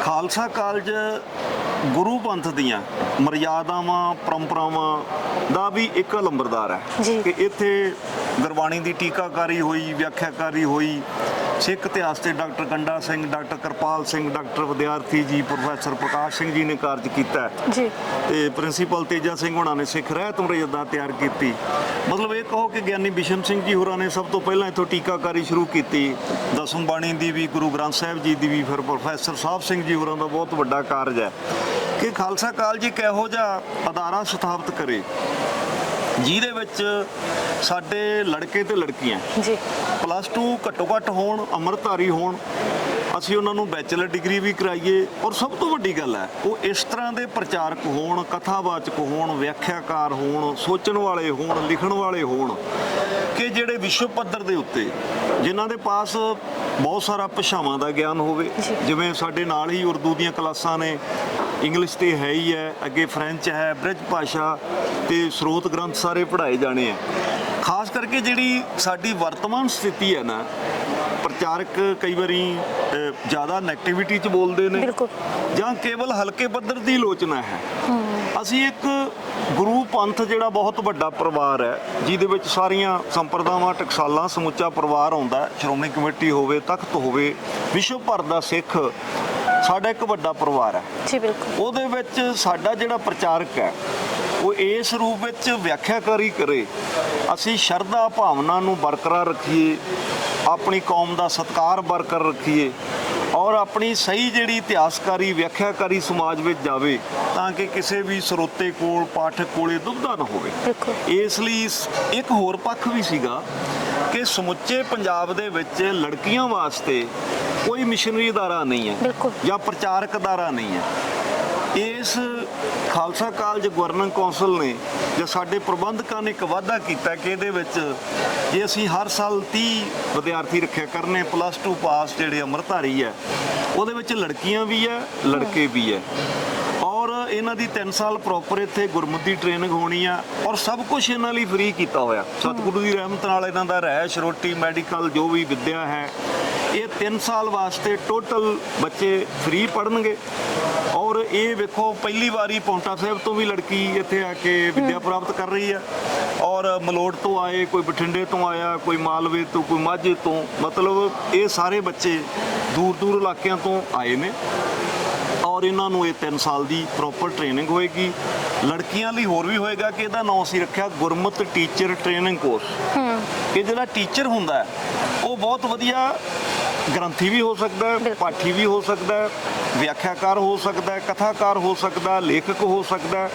ਖਾਲਸਾ ਕਾਲਜ ਗੁਰੂ ਪੰਥ ਦੀਆਂ ਮਰਿਆਦਾਵਾਂ, ਪਰੰਪਰਾਵਾਂ ਦਾ ਵੀ ਇੱਕ ਲੰਬਰਦਾਰ ਹੈ ਕਿ ਇੱਥੇ ਗੁਰਬਾਣੀ ਦੀ ਟੀਕਾਕਾਰੀ ਹੋਈ, ਵਿਆਖਿਆਕਾਰੀ ਹੋਈ। ਸਿੱਖ ਇਤਿਹਾਸ ਤੇ doctor Ganda Singh, doctor Kirpal Singh, doctor ਵਿਦਿਆਰਥੀ ਜੀ, ਪ੍ਰੋਫੈਸਰ ਪ੍ਰਕਾਸ਼ ਸਿੰਘ ਜੀ ਨੇ ਕਾਰਜ ਕੀਤਾ ਜੀ, ਤੇ ਪ੍ਰਿੰਸੀਪਲ ਤੇਜਾ ਸਿੰਘ ਹੋਣਾ ਨੇ ਸਿੱਖ ਰਹਿਤ ਮਰਿਆਦਾ ਤਿਆਰ ਕੀਤੀ। ਮਤਲਬ ਇਹ ਕਹੋ ਕਿ ਗਿਆਨੀ ਬਿਸ਼ਨ ਸਿੰਘ ਜੀ ਹੋਰਾਂ ਨੇ ਸਭ ਤੋਂ ਪਹਿਲਾਂ ਇੱਥੋਂ ਟੀਕਾਕਾਰੀ ਸ਼ੁਰੂ ਕੀਤੀ। ਦਸਮ ਬਾਣੀ ਦੀ ਵੀ, ਗੁਰੂ ਗ੍ਰੰਥ ਸਾਹਿਬ ਜੀ ਦੀ ਵੀ, ਫਿਰ ਪ੍ਰੋਫੈਸਰ ਸਾਹਿਬ ਸਿੰਘ ਜੀ ਹੋਰਾਂ ਦਾ ਬਹੁਤ ਵੱਡਾ ਕਾਰਜ ਹੈ ਕਿ ਖਾਲਸਾ ਕਾਲਜ ਇੱਕ ਇਹੋ ਜਿਹਾ ਅਦਾਰਾ ਸਥਾਪਿਤ ਕਰੇ ਜਿਹਦੇ ਵਿੱਚ ਸਾਡੇ ਲੜਕੇ ਤੇ ਲੜਕੀਆਂ +2 ਘੱਟੋ ਘੱਟ ਹੋਣ, ਅੰਮ੍ਰਿਤਧਾਰੀ ਹੋਣ, ਅਸੀਂ ਉਹਨਾਂ ਨੂੰ ਬੈਚਲਰ ਡਿਗਰੀ ਵੀ ਕਰਾਈਏ, ਔਰ ਸਭ ਤੋਂ ਵੱਡੀ ਗੱਲ ਹੈ ਉਹ ਇਸ ਤਰ੍ਹਾਂ ਦੇ ਪ੍ਰਚਾਰਕ ਹੋਣ, ਕਥਾਵਾਚਕ ਹੋਣ, ਵਿਆਖਿਆਕਾਰ ਹੋਣ, ਸੋਚਣ ਵਾਲੇ ਹੋਣ, ਲਿਖਣ ਵਾਲੇ ਹੋਣ ਕਿ ਜਿਹੜੇ ਵਿਸ਼ਵ ਪੱਧਰ ਦੇ ਉੱਤੇ ਜਿਨ੍ਹਾਂ ਦੇ ਪਾਸ ਬਹੁਤ ਸਾਰਾ ਭਾਸ਼ਾਵਾਂ ਦਾ ਗਿਆਨ ਹੋਵੇ। ਜਿਵੇਂ ਸਾਡੇ ਨਾਲ ਹੀ ਉਰਦੂ ਦੀਆਂ ਕਲਾਸਾਂ ਨੇ, ਇੰਗਲਿਸ਼ ਤੇ ਹੈ ਹੀ ਹੈ, ਅੱਗੇ ਫਰੈਂਚ ਹੈ, ਬ੍ਰਿਜ ਭਾਸ਼ਾ ਤੇ ਸਰੋਤ ਗ੍ਰੰਥ ਸਾਰੇ ਪੜ੍ਹਾਏ ਜਾਣੇ ਆ। ਖਾਸ ਕਰਕੇ ਜਿਹੜੀ ਸਾਡੀ ਵਰਤਮਾਨ ਸਥਿਤੀ ਹੈ ਨਾ, ਪ੍ਰਚਾਰਕ ਕਈ ਵਾਰੀ ਜ਼ਿਆਦਾ ਨੈਗੇਟਿਵਿਟੀ 'ਚ ਬੋਲਦੇ ਨੇ ਜਾਂ ਕੇਵਲ ਹਲਕੇ ਪੱਧਰ ਦੀ ਆਲੋਚਨਾ ਹੈ। ਅਸੀਂ ਇੱਕ ਗੁਰੂ ਪੰਥ ਜਿਹੜਾ ਬਹੁਤ ਵੱਡਾ ਪਰਿਵਾਰ ਹੈ, ਜਿਹਦੇ ਵਿੱਚ ਸਾਰੀਆਂ ਸੰਪਰਦਾਵਾਂ, ਟਕਸਾਲਾਂ, ਸਮੁੱਚਾ ਪਰਿਵਾਰ ਆਉਂਦਾ, ਸ਼੍ਰੋਮਣੀ ਕਮੇਟੀ ਹੋਵੇ, ਤਖਤ ਹੋਵੇ, ਵਿਸ਼ਵ ਭਰ ਦਾ ਸਿੱਖ ਸਾਡਾ ਇੱਕ ਵੱਡਾ ਪਰਿਵਾਰ ਹੈ ਜੀ। ਬਿਲਕੁਲ, ਉਹਦੇ ਵਿੱਚ ਸਾਡਾ ਜਿਹੜਾ ਪ੍ਰਚਾਰਕ ਹੈ ਉਹ ਇਸ ਰੂਪ ਵਿੱਚ ਵਿਆਖਿਆਕਾਰੀ ਕਰੇ, ਅਸੀਂ ਸ਼ਰਧਾ ਭਾਵਨਾ ਨੂੰ ਬਰਕਰਾਰ ਰੱਖੀਏ, ਆਪਣੀ ਕੌਮ ਦਾ ਸਤਿਕਾਰ ਬਰਕਰਾਰ ਰੱਖੀਏ, ਔਰ ਆਪਣੀ ਸਹੀ ਜਿਹੜੀ ਇਤਿਹਾਸਕਾਰੀ, ਵਿਆਖਿਆਕਾਰੀ ਸਮਾਜ ਵਿੱਚ ਜਾਵੇ ਤਾਂ ਕਿ ਕਿਸੇ ਵੀ ਸਰੋਤੇ ਕੋਲ, ਪਾਠਕ ਕੋਲੇ ਦੁਬਿਧਾ ਨਾ ਹੋਵੇ। ਇਸ ਲਈ ਇੱਕ ਹੋਰ ਪੱਖ ਵੀ ਸੀਗਾ ਕਿ ਸਮੁੱਚੇ ਪੰਜਾਬ ਦੇ ਵਿੱਚ ਲੜਕੀਆਂ ਵਾਸਤੇ ਕੋਈ ਮਿਸ਼ਨਰੀ ਅਦਾਰਾ ਨਹੀਂ ਹੈ ਬਿਲਕੁਲ। ਜਾਂ ਪ੍ਰਚਾਰਕ ਅਦਾਰਾ ਨਹੀਂ ਹੈ। ਇਸ ਖਾਲਸਾ ਕਾਲਜ ਗਵਰਨਿੰਗ ਕੌਂਸਲ ਨੇ ਜਾਂ ਸਾਡੇ ਪ੍ਰਬੰਧਕਾਂ ਨੇ ਇੱਕ ਵਾਅਦਾ ਕੀਤਾ ਕਿ ਇਹਦੇ ਵਿੱਚ ਜੇ ਅਸੀਂ ਹਰ ਸਾਲ 30 ਵਿਦਿਆਰਥੀ ਰੱਖਿਆ ਕਰਨੇ +2 ਪਾਸ ਜਿਹੜੇ ਅੰਮ੍ਰਿਤਧਾਰੀ ਹੈ, ਉਹਦੇ ਵਿੱਚ ਲੜਕੀਆਂ ਵੀ ਹੈ ਲੜਕੇ ਵੀ ਹੈ, ਔਰ ਇਹਨਾਂ ਦੀ 3 ਸਾਲ ਪ੍ਰੋਪਰ ਇੱਥੇ ਗੁਰਮਤਿ ਦੀ ਟ੍ਰੇਨਿੰਗ ਹੋਣੀ ਆ, ਔਰ ਸਭ ਕੁਝ ਇਹਨਾਂ ਲਈ ਫ੍ਰੀ ਕੀਤਾ ਹੋਇਆ। ਸਤਿਗੁਰੂ ਦੀ ਰਹਿਮਤ ਨਾਲ ਇਹਨਾਂ ਦਾ ਰਹਿਸ਼, ਰੋਟੀ, ਮੈਡੀਕਲ ਜੋ ਵੀ ਵਿੱਦਿਆ ਹੈ, ਇਹ 3 ਸਾਲ ਵਾਸਤੇ ਟੋਟਲ ਬੱਚੇ ਫ੍ਰੀ ਪੜ੍ਹਨਗੇ। ਔਰ ਇਹ ਵੇਖੋ ਪਹਿਲੀ ਵਾਰੀ ਪੌਂਟਾ ਸਾਹਿਬ ਤੋਂ ਵੀ ਲੜਕੀ ਇੱਥੇ ਆ ਕੇ ਵਿੱਦਿਆ ਪ੍ਰਾਪਤ ਕਰ ਰਹੀ ਹੈ, ਔਰ ਮਲੋਟ ਤੋਂ ਆਏ, ਕੋਈ ਬਠਿੰਡੇ ਤੋਂ ਆਇਆ, ਕੋਈ ਮਾਲਵੇ ਤੋਂ, ਕੋਈ ਮਾਝੇ ਤੋਂ, ਮਤਲਬ ਇਹ ਸਾਰੇ ਬੱਚੇ ਦੂਰ ਦੂਰ ਇਲਾਕਿਆਂ ਤੋਂ ਆਏ ਨੇ। ਔਰ ਇਹਨਾਂ ਨੂੰ ਇਹ 3 ਸਾਲ ਦੀ ਪ੍ਰੋਪਰ ਟ੍ਰੇਨਿੰਗ ਹੋਏਗੀ। ਲੜਕੀਆਂ ਲਈ ਹੋਰ ਵੀ ਹੋਏਗਾ ਕਿ ਇਹਦਾ ਨਾਮ ਅਸੀਂ ਰੱਖਿਆ ਗੁਰਮਤਿ ਟੀਚਰ ਟ੍ਰੇਨਿੰਗ ਕੋਰਸ। ਇਹ ਜਿਹੜਾ ਟੀਚਰ ਹੁੰਦਾ ਹੈ ਉਹ ਬਹੁਤ ਵਧੀਆ ਗ੍ਰੰਥੀ ਵੀ ਹੋ ਸਕਦਾ ਹੈ, ਪਾਠੀ ਵੀ ਹੋ ਸਕਦਾ ਹੈ, ਵਿਆਖਿਆਕਾਰ ਹੋ ਸਕਦਾ ਹੈ, ਕਥਾਕਾਰ ਹੋ ਸਕਦਾ ਹੈ, ਲੇਖਕ ਹੋ ਸਕਦਾ ਹੈ,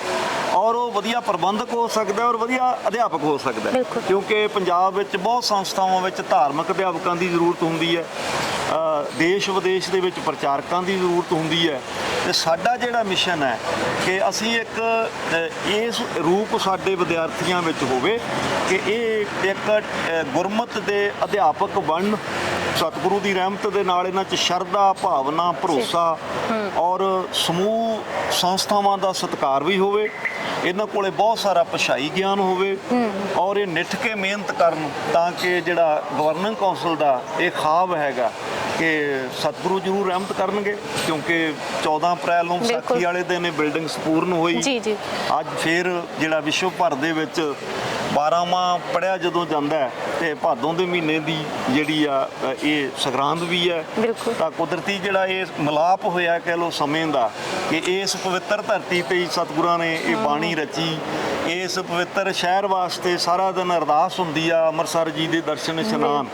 ਔਰ ਉਹ ਵਧੀਆ ਪ੍ਰਬੰਧਕ ਹੋ ਸਕਦਾ ਹੈ, ਔਰ ਵਧੀਆ ਅਧਿਆਪਕ ਹੋ ਸਕਦਾ ਹੈ। ਕਿਉਂਕਿ ਪੰਜਾਬ ਵਿੱਚ ਬਹੁਤ ਸੰਸਥਾਵਾਂ ਵਿੱਚ ਧਾਰਮਿਕ ਅਧਿਆਪਕਾਂ ਦੀ ਜ਼ਰੂਰਤ ਹੁੰਦੀ ਹੈ, ਦੇਸ਼ ਵਿਦੇਸ਼ ਦੇ ਵਿੱਚ ਪ੍ਰਚਾਰਕਾਂ ਦੀ ਜ਼ਰੂਰਤ ਹੁੰਦੀ ਹੈ। ਤੇ ਸਾਡਾ ਜਿਹੜਾ ਮਿਸ਼ਨ ਹੈ ਕਿ ਅਸੀਂ ਇੱਕ ਇਸ ਰੂਪ ਸਾਡੇ ਵਿਦਿਆਰਥੀਆਂ ਵਿੱਚ ਹੋਵੇ ਕਿ ਇਹ ਇੱਕ ਗੁਰਮਤਿ ਦੇ ਅਧਿਆਪਕ ਬਣਨ। ਸਤਿਗੁਰੂ ਦੀ ਰਹਿਮਤ ਦੇ ਨਾਲ ਇਹਨਾਂ 'ਚ ਸ਼ਰਧਾ, ਭਾਵਨਾ, ਭਰੋਸਾ ਔਰ ਸਮੂਹ ਸੰਸਥਾਵਾਂ ਦਾ ਸਤਿਕਾਰ ਵੀ ਹੋਵੇ। ਇਹਨਾਂ ਕੋਲੇ ਬਹੁਤ ਸਾਰਾ ਭਾਸ਼ਾਈ ਗਿਆਨ ਹੋਵੇ ਔਰ ਇਹ ਨਿੱਠ ਕੇ ਮਿਹਨਤ ਕਰਨ, ਤਾਂ ਕਿ ਜਿਹੜਾ ਗਵਰਨਿੰਗ ਕੌਂਸਲ ਦਾ ਇਹ ਖਾਬ ਹੈਗਾ ਕਿ ਸਤਿਗੁਰੂ ਜ਼ਰੂਰ ਰਹਿਮਤ ਕਰਨਗੇ। ਕਿਉਂਕਿ 14 ਅਪ੍ਰੈਲ ਨੂੰ ਵਿਸਾਖੀ ਵਾਲੇ ਦਿਨ ਇਹ ਬਿਲਡਿੰਗ ਸੰਪੂਰਨ ਹੋਈ। ਅੱਜ ਫਿਰ ਜਿਹੜਾ ਵਿਸ਼ਵ ਭਰ ਦੇ ਵਿੱਚ 12ਵਾਂ ਪੜ੍ਹਿਆ ਜਦੋਂ ਜਾਂਦਾ ਹੈ ਤੇ ਭਾਦੋਂ ਦੇ ਮਹੀਨੇ ਦੀ ਜਿਹੜੀ ਆ ਇਹ ਸੰਗਰਾਂਦ ਵੀ ਹੈ। ਤਾਂ ਕੁਦਰਤੀ ਜਿਹੜਾ ਇਹ ਮਿਲਾਪ ਹੋਇਆ ਕਹਿ ਲਓ ਸਮੇਂ ਦਾ ਕਿ ਇਸ ਪਵਿੱਤਰ ਧਰਤੀ ਤੇ ਹੀ ਸਤਿਗੁਰਾਂ ਨੇ ਇਹ ਬਾਣੀ ਰਚੀ। ਇਸ ਪਵਿੱਤਰ ਸ਼ਹਿਰ ਵਾਸਤੇ ਸਾਰਾ ਦਿਨ ਅਰਦਾਸ ਹੁੰਦੀ ਆ, ਅੰਮ੍ਰਿਤਸਰ ਜੀ ਦੇ ਦਰਸ਼ਨ ਇਸ਼ਨਾਨ,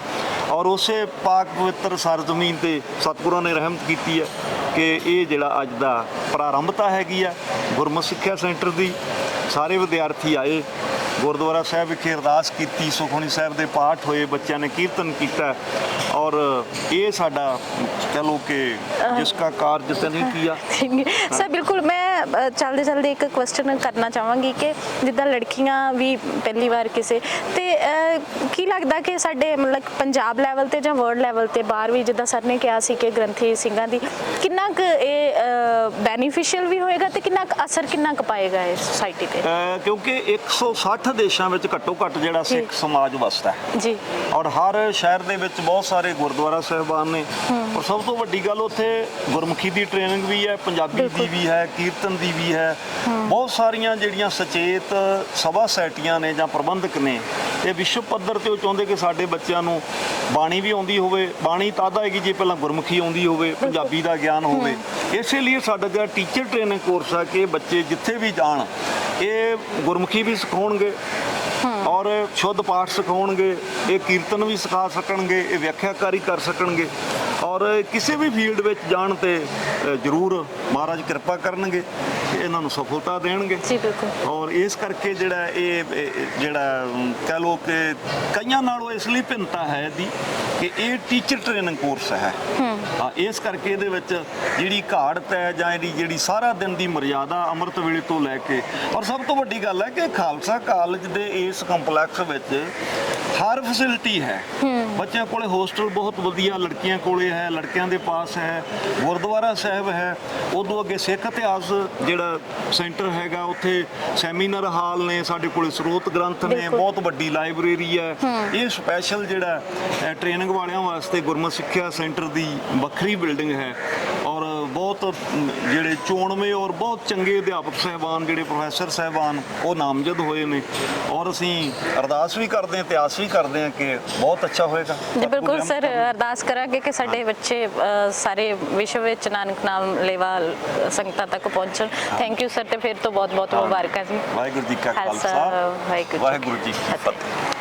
ਔਰ ਉਸੇ ਪਾਕ ਪਵਿੱਤਰ ਸਰਜ਼ਮੀਨ ਤੇ ਸਤਿਗੁਰਾਂ ਨੇ ਰਹਿਮਤ ਕੀਤੀ ਹੈ ਕਿ ਇਹ ਜਿਹੜਾ ਅੱਜ ਦਾ ਪ੍ਰਾਰੰਭਤਾ ਹੈਗੀ ਆ ਗੁਰਮਤਿ ਸਿੱਖਿਆ ਸੈਂਟਰ ਦੀ। ਸਾਰੇ ਵਿਦਿਆਰਥੀ ਆਏ, ਗੁਰਦੁਆਰਾ ਸਾਹਿਬ ਵਿਖੇ ਅਰਦਾਸ ਕੀਤੀ, ਸੁਖਮਨੀ ਸਾਹਿਬ ਦੇ ਪਾਠ ਹੋਏ, ਬੱਚਿਆਂ ਨੇ ਕੀਰਤਨ ਕੀਤਾ, ਔਰ ਇਹ ਸਾਡਾ ਕਹ ਲਓ ਕਿ ਜਿਸ ਦਾ ਕਾਰਜ ਤੇ ਨਹੀਂ ਕੀਆ। ਸਰ ਬਿਲਕੁਲ, ਮੈਂ ਚਲਦੇ ਚਲਦੇ ਇੱਕ ਕੁਐਸਚਨ ਕਰਨਾ ਚਾਹਾਂਗੀ ਕਿ ਜਿੱਦਾਂ ਲੜਕੀਆਂ ਵੀ ਪਹਿਲੀ ਵਾਰ ਕਿਸੇ ਤੇ ਕੀ ਲੱਗਦਾ ਕਿ ਸਾਡੇ ਮਤਲਬ ਪੰਜਾਬ ਲੈਵਲ ਤੇ ਜਾਂ ਵਰਲਡ ਲੈਵਲ ਤੇ ਬਾਹਰ ਵੀ ਜਿੱਦਾਂ ਸਰ ਨੇ ਕਿਹਾ ਸੀ ਕਿ ਗ੍ਰੰਥੀ ਸਿੰਘਾਂ ਦੀ ਕਿੰਨਾ ਕੁ ਇਹ ਬੈਨੀਫੀਸ਼ੀਅਲ ਵੀ ਹੋਏਗਾ ਤੇ ਕਿੰਨਾ ਕੁ ਅਸਰ ਕਿੰਨਾ ਕੁ ਪਾਏਗਾ ਇਹ ਸੋਸਾਇਟੀ ਤੇ? ਕਿਉਂਕਿ 160 ਦੇਸ਼ਾਂ ਵਿੱਚ ਘੱਟੋ ਘੱਟ ਜਿਹੜਾ ਸਿੱਖ ਸਮਾਜ ਵਸਦਾ ਹੈ ਜੀ, ਔਰ ਹਰ ਸ਼ਹਿਰ ਦੇ ਵਿੱਚ ਬਹੁਤ ਸਾਰੇ ਗੁਰਦੁਆਰਾ ਸਾਹਿਬਾਨ ਨੇ। ਔਰ ਸਭ ਤੋਂ ਵੱਡੀ ਗੱਲ ਉੱਥੇ ਗੁਰਮੁਖੀ ਦੀ ਟ੍ਰੇਨਿੰਗ ਵੀ ਹੈ, ਪੰਜਾਬੀ ਦੀ ਵੀ ਹੈ, ਕੀਰਤਨ ਦੀ ਵੀ ਹੈ। ਬਹੁਤ ਸਾਰੀਆਂ ਜਿਹੜੀਆਂ ਸੁਚੇਤ ਸਭਾ ਸੈਟੀਆਂ ਨੇ ਜਾਂ ਪ੍ਰਬੰਧਕ ਨੇ, ਇਹ ਵਿਸ਼ਵ ਪੱਧਰ ਤੇ ਉਹ ਚਾਹੁੰਦੇ ਕਿ ਸਾਡੇ ਬੱਚਿਆਂ ਨੂੰ ਬਾਣੀ ਵੀ ਆਉਂਦੀ ਹੋਵੇ। ਬਾਣੀ ਤਾਂ ਆਏਗੀ ਜੇ ਪਹਿਲਾਂ ਗੁਰਮੁਖੀ ਆਉਂਦੀ ਹੋਵੇ, ਪੰਜਾਬੀ ਦਾ ਗਿਆਨ ਹੋਵੇ। ਇਸੇ ਲਈ ਸਾਡਾ ਜਿਹੜਾ ਟੀਚਰ ਟ੍ਰੇਨਿੰਗ ਕੋਰਸ ਹੈ ਕਿ ਬੱਚੇ ਜਿੱਥੇ ਵੀ ਜਾਣ ਇਹ ਗੁਰਮੁਖੀ ਵੀ ਸਿਖਾਉਣਗੇ ਔਰ ਸ਼ੁੱਧ ਪਾਠ ਸਿਖਾਉਣਗੇ, ਇਹ ਕੀਰਤਨ ਵੀ ਸਿਖਾ ਸਕਣਗੇ, ਇਹ ਵਿਆਖਿਆਕਾਰੀ ਕਰ ਸਕਣਗੇ, ਔਰ ਕਿਸੇ ਵੀ ਫੀਲਡ ਵਿੱਚ ਜਾਣ ਤੇ ਜ਼ਰੂਰ ਮਹਾਰਾਜ ਕਿਰਪਾ ਕਰਨਗੇ, ਇਹਨਾਂ ਨੂੰ ਸਫਲਤਾ ਦੇਣਗੇ। ਔਰ ਇਸ ਕਰਕੇ ਜਿਹੜਾ ਇਹ ਜਿਹੜਾ ਕਹਿ ਲਓ ਕਿ ਕਈਆਂ ਨਾਲੋਂ ਇਸ ਲਈ ਭਿੰਨਤਾ ਹੈ ਇਹਦੀ ਕਿ ਇਹ ਟੀਚਰ ਟ੍ਰੇਨਿੰਗ ਕੋਰਸ ਹੈ। ਇਸ ਕਰਕੇ ਇਹਦੇ ਵਿੱਚ ਜਿਹੜੀ ਘਾੜਤ ਹੈ ਜਾਂ ਇਹਦੀ ਜਿਹੜੀ ਸਾਰਾ ਦਿਨ ਦੀ ਮਰਿਆਦਾ ਅੰਮ੍ਰਿਤ ਵੇਲੇ ਤੋਂ ਲੈ ਕੇ, ਔਰ ਸਭ ਤੋਂ ਵੱਡੀ ਗੱਲ ਹੈ ਕਿ ਖਾਲਸਾ ਕਾਲਜ ਦੇ ਇਸ ਕੰਪਲੈਕਸ ਵਿੱਚ ਹਰ ਫੈਸਿਲਿਟੀ ਹੈ। ਬੱਚਿਆਂ ਕੋਲੇ ਹੋਸਟਲ ਬਹੁਤ ਵਧੀਆ, ਲੜਕੀਆਂ ਕੋਲੇ ਹੈ, ਲੜਕਿਆਂ ਦੇ ਪਾਸ ਹੈ, ਗੁਰਦੁਆਰਾ ਸਾਹਿਬ ਹੈ। ਉਦੋਂ ਅੱਗੇ ਸਿੱਖ ਇਤਿਹਾਸ ਜਿਹੜਾ ਸੈਂਟਰ ਹੈਗਾ, ਉੱਥੇ ਸੈਮੀਨਾਰ ਹਾਲ ਨੇ, ਸਾਡੇ ਕੋਲੇ ਸਰੋਤ ਗ੍ਰੰਥ ਨੇ, ਬਹੁਤ ਵੱਡੀ ਲਾਇਬ੍ਰੇਰੀ ਹੈ। ਇਹ ਸਪੈਸ਼ਲ ਜਿਹੜਾ ਟ੍ਰੇਨਿੰਗ ਵਾਲਿਆਂ ਵਾਸਤੇ ਗੁਰਮਤਿ ਸਿੱਖਿਆ ਸੈਂਟਰ ਦੀ ਵੱਖਰੀ ਬਿਲਡਿੰਗ ਹੈ। ਔਰ ਬਹੁਤ ਜਿਹੜੇ ਚੋਣਵੇਂ ਔਰ ਬਹੁਤ ਚੰਗੇ ਅਧਿਆਪਕ ਸਾਹਿਬਾਨ, ਜਿਹੜੇ ਪ੍ਰੋਫੈਸਰ ਸਾਹਿਬਾਨ, ਉਹ ਨਾਮਜ਼ਦ ਹੋਏ ਨੇ। ਔਰ ਅਸੀਂ ਅਰਦਾਸ ਵੀ ਕਰਦੇ ਹਾਂ, ਇਤਿਹਾਸ ਵੀ ਕਰਦੇ ਹਾਂ ਕਿ ਬਹੁਤ ਅੱਛਾ ਹੋਏਗਾ। ਜੀ ਬਿਲਕੁਲ ਸਰ, ਅਰਦਾਸ ਕਰਾਂਗੇ ਕਿ ਸਾਡੇ ਬੱਚੇ ਸਾਰੇ ਵਿਸ਼ਵ ਵਿੱਚ ਨਾਨਕ ਨਾਮ ਲੇਵਾ ਸੰਗਤਾਂ ਤੱਕ ਪਹੁੰਚਣ। ਥੈਂਕ ਯੂ ਸਰ, ਤੇ ਫਿਰ ਤੋਂ ਬਹੁਤ ਬਹੁਤ ਮੁਬਾਰਕਾਂ ਜੀ। ਵਾਹਿਗੁਰੂ ਜੀ ਕਾ ਖਾਲਸਾ, ਵਾਹਿਗੁਰੂ ਜੀ ਕੀ ਫਤਿਹ।